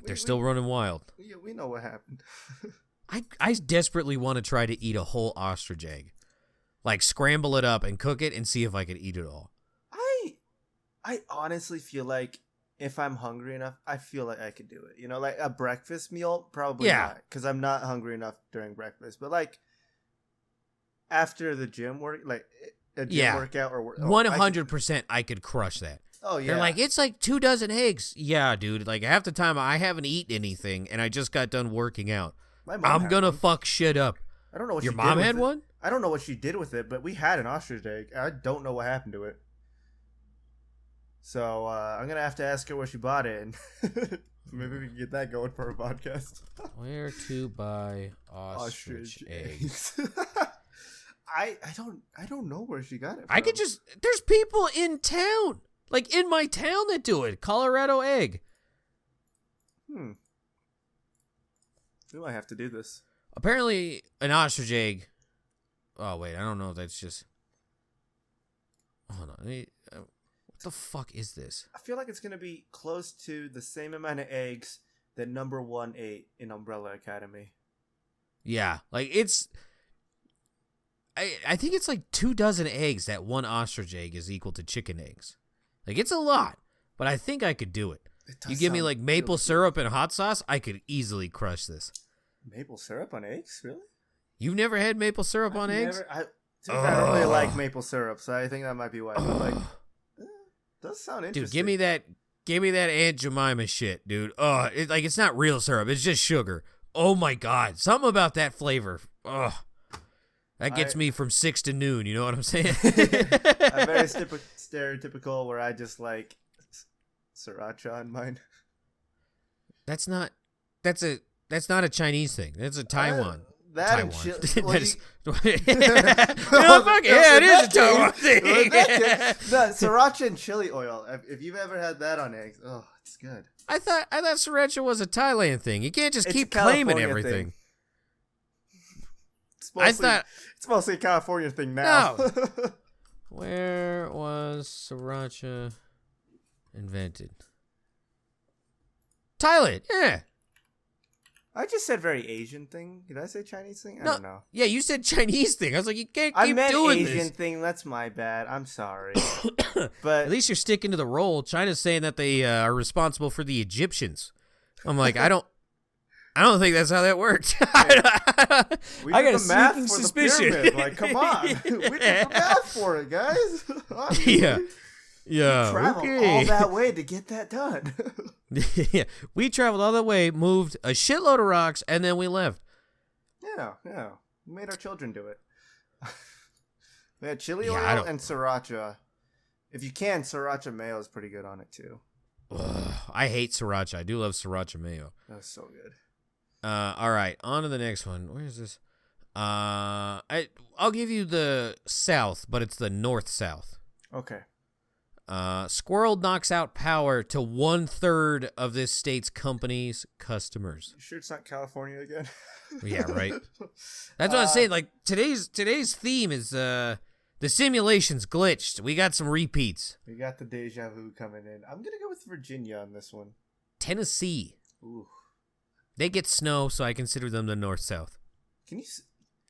they're still running wild. Yeah, we know what happened. I desperately want to try to eat a whole ostrich egg, like scramble it up and cook it and see if I could eat it all. I honestly feel like if I'm hungry enough, I feel like I could do it. You know, like a breakfast meal, probably not, because I'm not hungry enough during breakfast. But like after the gym work, like a gym workout or 100%, I could crush that. Oh yeah, they're like, it's like 2 dozen eggs. Yeah, dude. Like half the time I haven't eaten anything, and I just got done working out. I'm gonna fuck shit up. I don't know what your mom had one. I don't know what she did with it, but we had an ostrich egg. I don't know what happened to it. So I'm gonna have to ask her where she bought it, and maybe we can get that going for a podcast. Where to buy ostrich eggs? I don't know where she got it from. There's people in town. like in my town that do it. Colorado egg. We might have to do this. Apparently, an ostrich egg. Oh wait, I don't know if that's just. Hold on. What the fuck is this? I feel like it's gonna be close to the same amount of eggs that number 1 ate in Umbrella Academy. Yeah, like it's. I think it's like 2 dozen eggs. That one ostrich egg is equal to chicken eggs. Like it's a lot, but I think I could do it. You give me like maple syrup and hot sauce, I could easily crush this. Maple syrup on eggs, really? You've never had maple syrup on eggs? I don't really like maple syrup, so I think that might be why. But like, does sound interesting. Dude, give me that Aunt Jemima shit, dude. It's not real syrup. It's just sugar. Oh my God, something about that flavor. That gets me from 6 to noon. You know what I'm saying? I'm very stereotypical, where I just like sriracha on mine. That's not a Chinese thing. That's a Taiwan. Taiwan. It is a Taiwan thing. No, sriracha and chili oil. If you've ever had that on eggs, it's good. I thought sriracha was a Thailand thing. You can't just keep claiming everything. It's mostly a California thing now. No. Where was sriracha invented? Thailand. Yeah. I just said very Asian thing. Did I say Chinese thing? I don't know. Yeah, you said Chinese thing. I was like, you can't keep I meant doing Asian this. thing. That's my bad. I'm sorry. But at least you're sticking to the role. China's saying that they are responsible for the Egyptians. I'm like, I don't think that's how that worked. We I did got the a math sneaking for suspicion. The pyramid. Like, come on. We did the math for it, guys. Yeah. Yeah. We traveled all that way to get that done. Yeah. We traveled all that way, moved a shitload of rocks, and then we left. Yeah. We made our children do it. We had chili oil and sriracha. If you can, sriracha mayo is pretty good on it, too. Ugh, I hate sriracha. I do love sriracha mayo. That's so good. All right, on to the next one. Where is this? I'll give you the south, but it's the north-south. Okay. Squirrel knocks out power to 1/3 of this state's company's customers. You sure it's not California again? Yeah, right. That's what I was saying. Like today's theme is the simulation's glitched. We got some repeats. We got the deja vu coming in. I'm gonna go with Virginia on this one. Tennessee. Ooh. They get snow, so I consider them the north-south. Can you?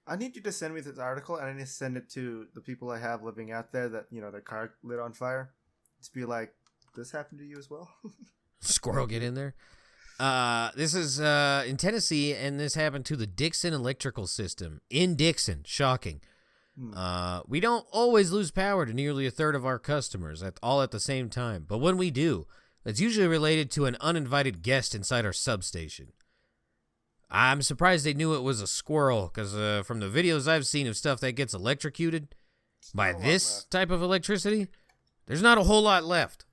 I need you to send me this article, and I need to send it to the people I have living out there that their car lit on fire. Just be like, this happened to you as well? Squirrel, get in there. This is in Tennessee, and this happened to the Dixon electrical system in Dixon. Shocking. We don't always lose power to nearly 1/3 of our customers all at the same time, but when we do, it's usually related to an uninvited guest inside our substation. I'm surprised they knew it was a squirrel, because from the videos I've seen of stuff that gets electrocuted by this type of electricity, there's not a whole lot left.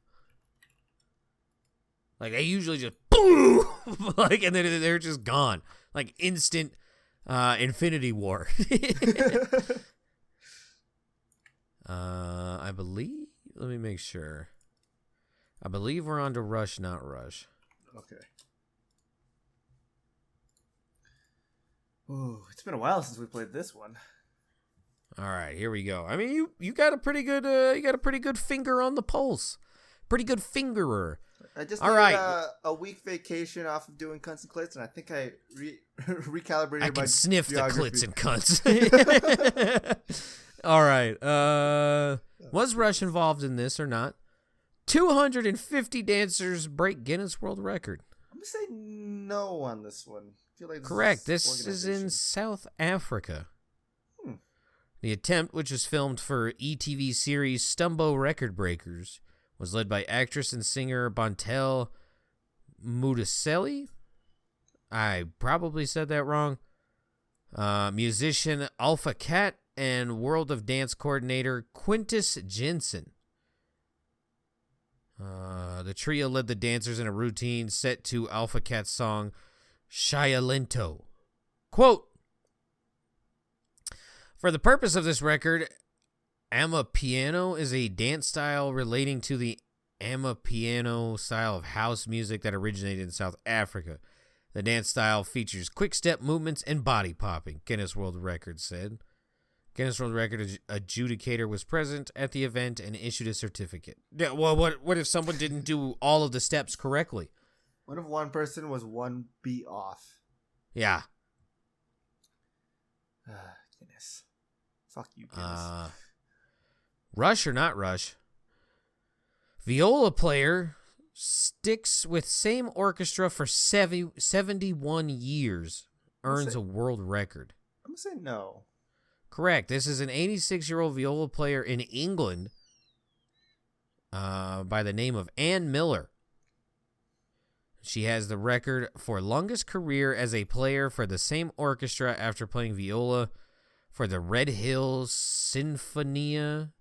Like, they usually just boom, and then they're just gone. Like, instant Infinity War. I believe, let me make sure. I believe we're on to Rush, not Rush. Okay. Ooh, it's been a while since we played this one. All right, here we go. I mean, you got a pretty good finger on the pulse. Pretty good fingerer. I just did a week vacation off of doing cunts and clits, and I think I recalibrated my I can sniff geography. the clits and cunts. All right. Was Rush involved in this or not? 250 dancers break Guinness World Record. I'm going to say no on this one. I feel like Correct. This is in South Africa. The attempt, which was filmed for ETV series Stumbo Record Breakers, was led by actress and singer Bontel Mudaselli. I probably said that wrong. Musician Alpha Cat and World of Dance coordinator Quintus Jensen. The trio led the dancers in a routine set to Alpha Cat's song Shia Lento. Quote, "For the purpose of this record, Amapiano is a dance style relating to the amapiano style of house music that originated in South Africa. The dance style features quick step movements and body popping, Guinness World Records said. Guinness World Record adjudicator was present at the event and issued a certificate. Yeah, well, what if someone didn't do all of the steps correctly? What if one person was one beat off? Yeah. Guinness. Fuck you, Guinness. Rush or not Rush? Viola player sticks with same orchestra for 71 years, earns a world record. I'm going to say no. Correct. This is an 86-year-old viola player in England by the name of Ann Miller. She has the record for longest career as a player for the same orchestra after playing viola for the Red Hills Sinfonia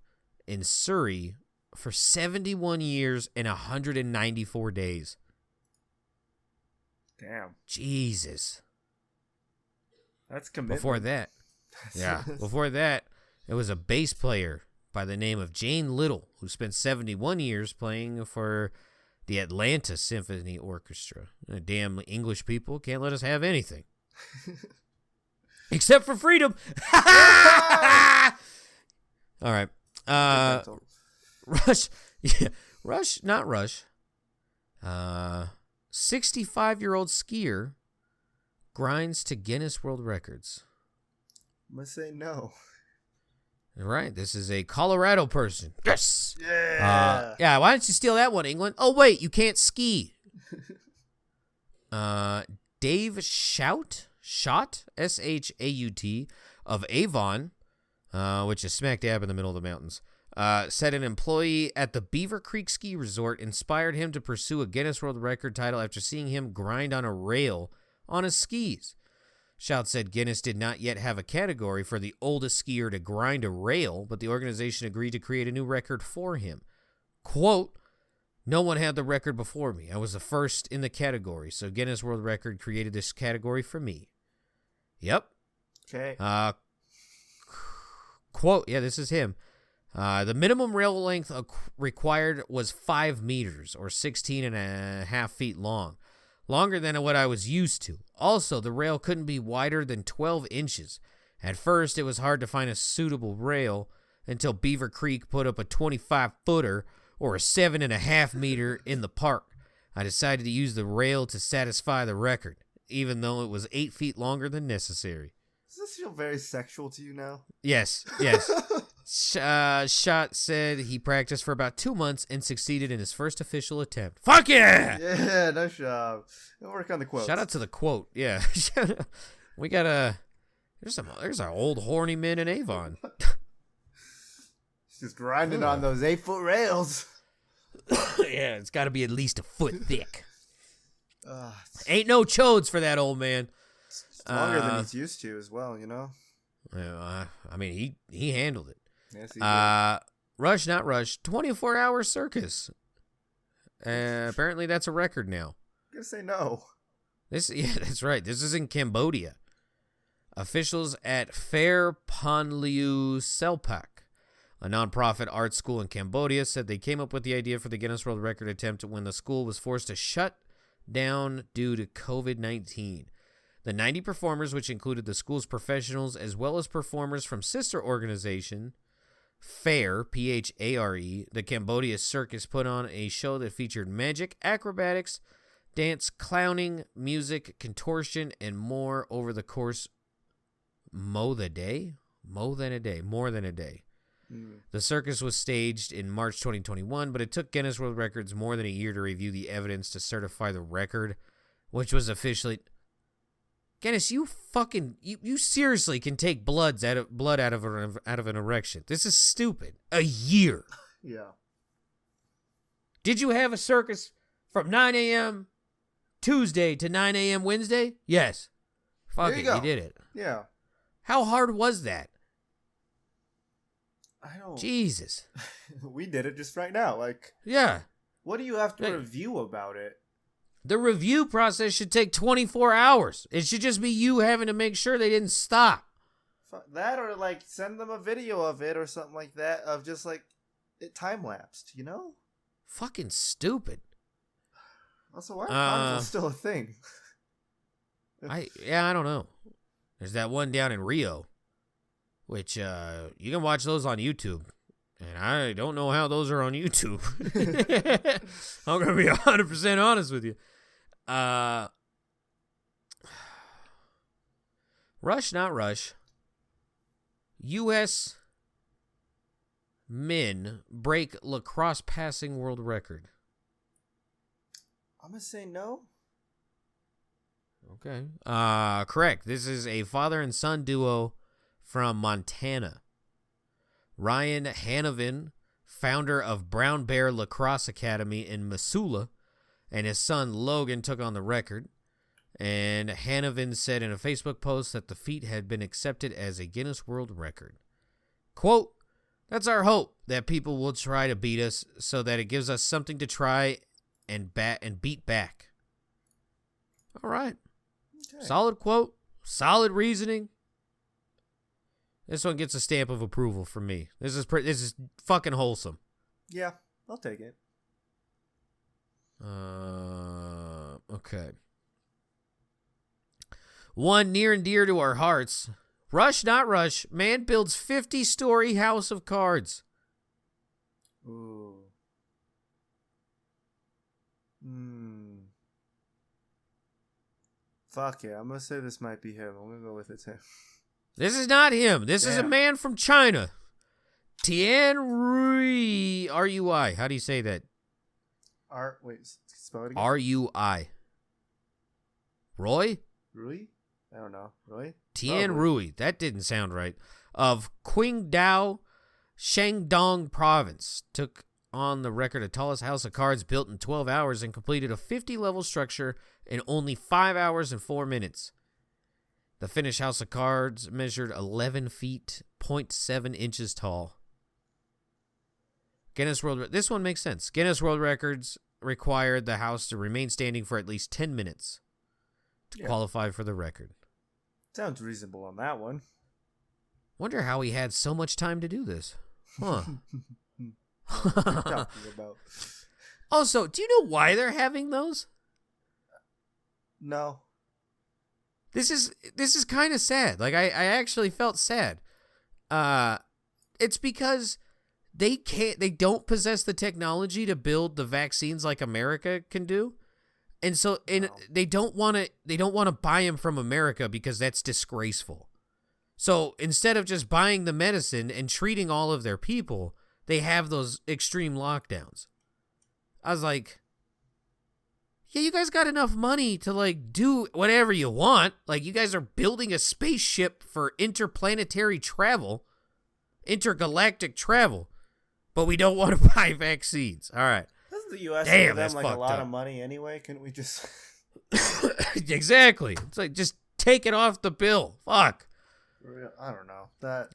in Surrey for 71 years and 194 days. Damn. Jesus. That's commitment. Before that, it was a bass player by the name of Jane Little who spent 71 years playing for the Atlanta Symphony Orchestra. Damn English people can't let us have anything. Except for freedom. All right. Rush. Yeah. Rush, not Rush. 65-year-old skier grinds to Guinness World Records. I'm going to say no. All right. This is a Colorado person. Yes. Yeah. Yeah. Why didn't you steal that one, England? Oh, wait. You can't ski. Dave Shot, S-H-A-U-T, of Avon, which is smack dab in the middle of the mountains, said an employee at the Beaver Creek Ski Resort inspired him to pursue a Guinness World Record title after seeing him grind on a rail on his skis. Shout said Guinness did not yet have a category for the oldest skier to grind a rail, but the organization agreed to create a new record for him. Quote, "No one had the record before me. I was the first in the category, so Guinness World Record created this category for me." Yep. Okay. Quote, yeah, this is him. The minimum rail length required was 5 meters, or 16 and a half feet long. Longer than what I was used to. Also, the rail couldn't be wider than 12 inches. At first, it was hard to find a suitable rail until Beaver Creek put up a 25-footer or a 7.5 meter in the park. I decided to use the rail to satisfy the record, even though it was 8 feet longer than necessary. Does this feel very sexual to you now? Yes. Shot said he practiced for about 2 months and succeeded in his first official attempt. Fuck yeah! Yeah, nice job. We'll work on the quotes. Shout out to the quote. Yeah. We got there's our old horny men in Avon. He's just grinding on those 8-foot rails. Yeah, it's got to be at least a foot thick. Ain't no chodes for that old man. It's longer than he's used to as well, you know? I mean, he handled it. Yes, he did. Rush, not Rush, 24-hour circus. Apparently that's a record now. I'm going to say no. Yeah, that's right. This is in Cambodia. Officials at Fair Ponliu Selpak, a nonprofit art school in Cambodia, said they came up with the idea for the Guinness World Record attempt when the school was forced to shut down due to COVID-19. The 90 performers, which included the school's professionals as well as performers from sister organization FARE, Phare, the Cambodia Circus, put on a show that featured magic, acrobatics, dance, clowning, music, contortion, and more over the course more than a day. The circus was staged in March 2021, but it took Guinness World Records more than a year to review the evidence to certify the record, which was officially... Guinness, you seriously can take blood out of an erection. This is stupid. A year. Yeah. Did you have a circus from 9 a.m. Tuesday to 9 a.m. Wednesday? Yes. Fuck it, you did it. Yeah. How hard was that? I don't... Jesus. We did it just right now. Like... Yeah. What do you have to review about it? The review process should take 24 hours. It should just be you having to make sure they didn't stop. That, or like send them a video of it or something like that, of just like it time lapsed, you know? Fucking stupid. Also, why are carnivals still a thing? I don't know. There's that one down in Rio, which you can watch those on YouTube. And I don't know how those are on YouTube. I'm going to be 100% honest with you. Rush, not rush. U.S. men break lacrosse passing world record. I'm going to say no. Okay. Correct. This is a father and son duo from Montana. Ryan Hanovan, founder of Brown Bear Lacrosse Academy in Missoula, and his son Logan took on the record. And Hanovan said in a Facebook post that the feat had been accepted as a Guinness World Record. Quote, "That's our hope, that people will try to beat us so that it gives us something to try and beat back." All right. Okay. Solid quote. Solid reasoning. This one gets a stamp of approval from me. This is fucking wholesome. Yeah, I'll take it. Okay. One near and dear to our hearts. Rush, not rush. Man builds 50-story house of cards. Ooh. Fuck yeah, I'm going to say this might be him. I'm going to go with it's him. This is not him. This is a man from China. Tian Rui. R-U-I. How do you say that? Spell it again. R-U-I. Roy? Rui? I don't know. Roy? Tian Rui. That didn't sound right. Of Qingdao, Shandong Province. Took on the record of tallest house of cards built in 12 hours and completed a 50-level structure in only 5 hours and 4 minutes. The finished house of cards measured 11 feet, 0.7 inches tall. This one makes sense. Guinness World Records required the house to remain standing for at least 10 minutes to qualify for the record. Sounds reasonable on that one. Wonder how he had so much time to do this. Huh. What are you talking about? Also, do you know why they're having those? No. This is kind of sad. Like I actually felt sad. It's because they don't possess the technology to build the vaccines like America can do. And so they don't want to buy them from America because that's disgraceful. So instead of just buying the medicine and treating all of their people, they have those extreme lockdowns. I was like, yeah, you guys got enough money to like do whatever you want. Like you guys are building a spaceship for interplanetary travel, intergalactic travel, but we don't want to buy vaccines. All right. Doesn't the U.S. give them like a lot of money anyway? Couldn't we just... Exactly. It's like, just take it off the bill. Fuck. I don't know.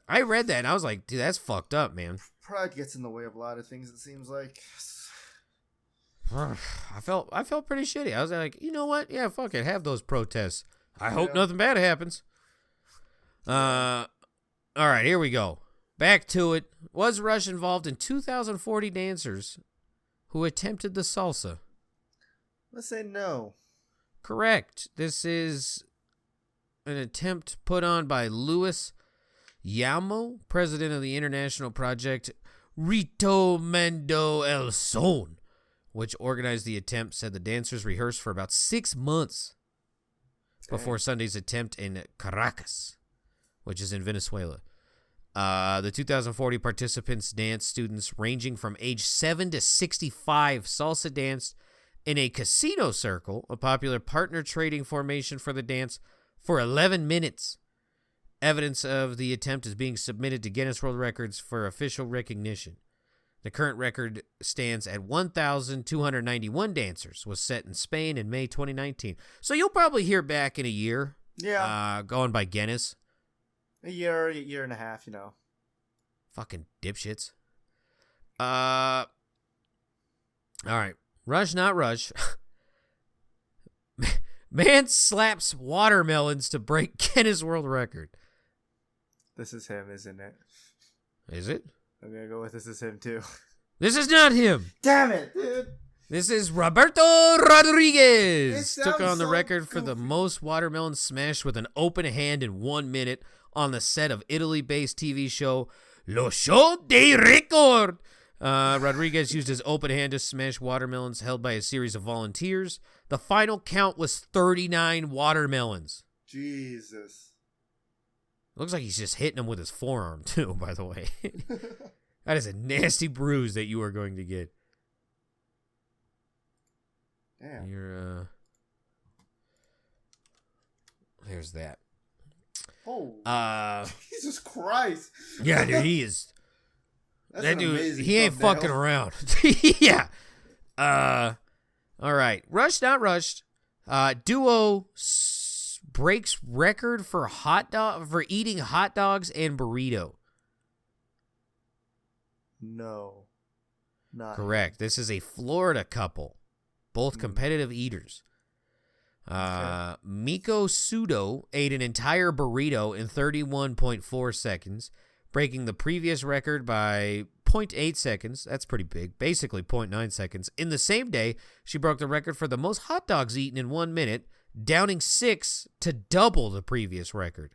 I read that and I was like, dude, that's fucked up, man. Pride gets in the way of a lot of things, it seems like. I felt pretty shitty. I was like, you know what? Yeah, fuck it. Have those protests. I hope nothing bad happens. All right, here we go. Back to it. Was Rush involved in 2,040 dancers who attempted the salsa? Let's say no. Correct. This is an attempt put on by Luis Yamo, president of the international project Retomando el Son, which organized the attempt, said the dancers rehearsed for about 6 months before Sunday's attempt in Caracas, which is in Venezuela. The 2,040 participants danced, students ranging from age 7 to 65, salsa danced in a casino circle, a popular partner trading formation for the dance, for 11 minutes. Evidence of the attempt is being submitted to Guinness World Records for official recognition. The current record stands at 1,291 dancers, was set in Spain in May 2019. So you'll probably hear back in a year. Yeah. Going by Guinness. A year and a half, you know. Fucking dipshits. All right. Rush, not rush. Man slaps watermelons to break Guinness World Record. This is him, isn't it? Is it? I'm going to go with this is him, too. This is not him. Damn it, dude. This is Roberto Rodriguez. It Took on sounds the so record for the goofy. most watermelons smashed with an open hand in 1 minute on the set of Italy-based TV show Lo Show dei Record. Rodriguez used his open hand to smash watermelons held by a series of volunteers. The final count was 39 watermelons. Jesus. Looks like he's just hitting them with his forearm, too, by the way. That is a nasty bruise that you are going to get. Damn. There's that. Oh. Jesus Christ. Yeah, dude, he is. That's That an dude, amazing he ain't thumbnail. fucking around. Yeah. All right. Rushed, not rushed. Duo breaks record for eating hot dogs and burrito. No. Not Correct. This is a Florida couple, both competitive eaters. Miko Sudo ate an entire burrito in 31.4 seconds, breaking the previous record by 0.8 seconds. That's pretty big. Basically 0.9 seconds. In the same day, she broke the record for the most hot dogs eaten in 1 minute, downing 6 to double the previous record.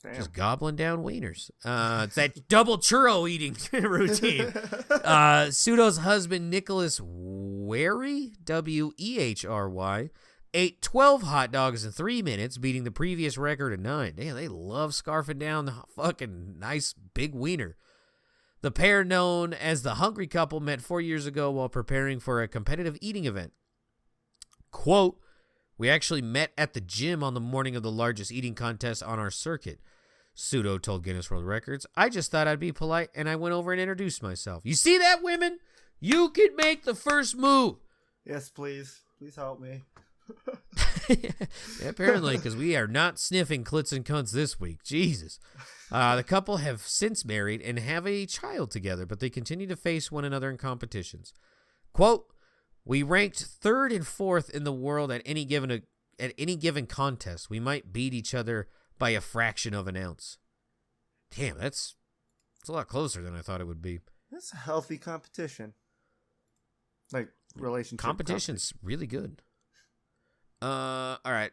Damn. Just gobbling down wieners. It's that double churro eating routine. Sudo's husband, Nicholas Wehry, Wehry, ate 12 hot dogs in 3 minutes, beating the previous record of 9. Damn, they love scarfing down the fucking nice big wiener. The pair, known as the Hungry Couple, met 4 years ago while preparing for a competitive eating event. Quote, "We actually met at the gym on the morning of the largest eating contest on our circuit," Sudo told Guinness World Records. "I just thought I'd be polite, and I went over and introduced myself." You see that, women? You can make the first move. Yes, please. Please help me. Yeah, apparently, because we are not sniffing clits and cunts this week. Jesus. The couple have since married and have a child together, but they continue to face one another in competitions. Quote, "We ranked 3rd and 4th in the world at any given contest. We might beat each other by a fraction of an ounce." Damn, that's a lot closer than I thought it would be. That's a healthy competition. Like, relationship Competition's really good. All right.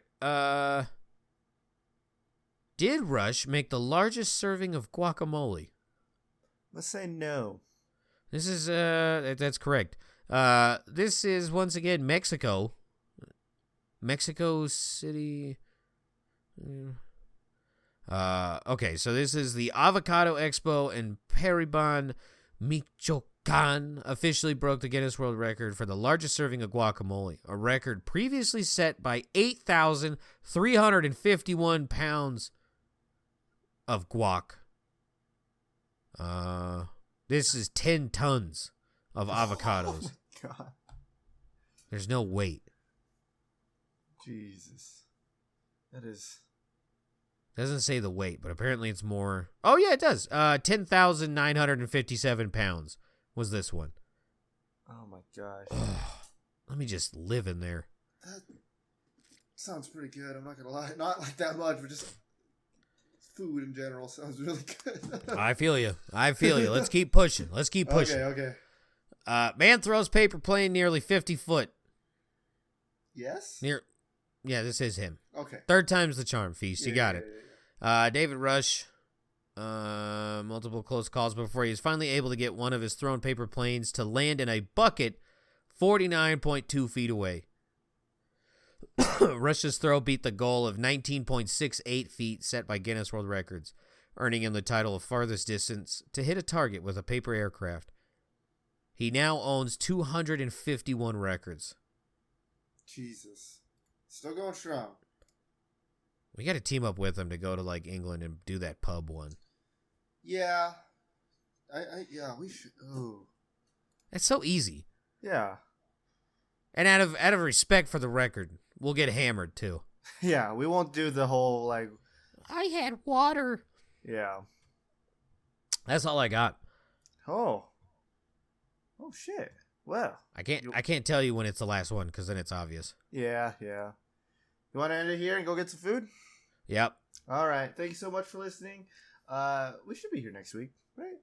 Did Rush make the largest serving of guacamole? Let's say no. This is that's correct. This is once again Mexico. Mexico City. Okay, so this is the Avocado Expo in Periban, Michoacan, officially broke the Guinness World Record for the largest serving of guacamole, a record previously set by 8,351 pounds of guac. This is 10 tons of avocados. Oh my God. There's no weight. Jesus. That is... Doesn't say the weight, but apparently it's more. Oh, yeah, it does. 10,957 pounds was this one. Oh, my gosh. Let me just live in there. That sounds pretty good. I'm not going to lie. Not like that much, but just food in general sounds really good. I feel you. Let's keep pushing. Okay. Man throws paper plane nearly 50 foot. Yes? Yeah, this is him. Okay. Third time's the charm, Feast. You got it. Yeah. David Rush, multiple close calls before he was finally able to get one of his thrown paper planes to land in a bucket 49.2 feet away. Rush's throw beat the goal of 19.68 feet set by Guinness World Records, earning him the title of farthest distance to hit a target with a paper aircraft. He now owns 251 records. Jesus. Still going strong. We got to team up with him to go to like England and do that pub one. Yeah. Yeah, we should. Oh. It's so easy. Yeah. And out of respect for the record, we'll get hammered too. Yeah, we won't do the whole like. I had water. Yeah. That's all I got. Oh. Oh shit. Well. I can't tell you when it's the last one because then it's obvious. Yeah. You want to end it here and go get some food? Yep. All right. Thank you so much for listening. We should be here next week. Right?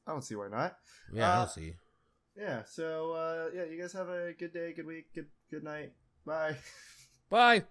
I don't see why not. Yeah, I don't see. Yeah. So yeah, you guys have a good day, good week, good night. Bye. Bye.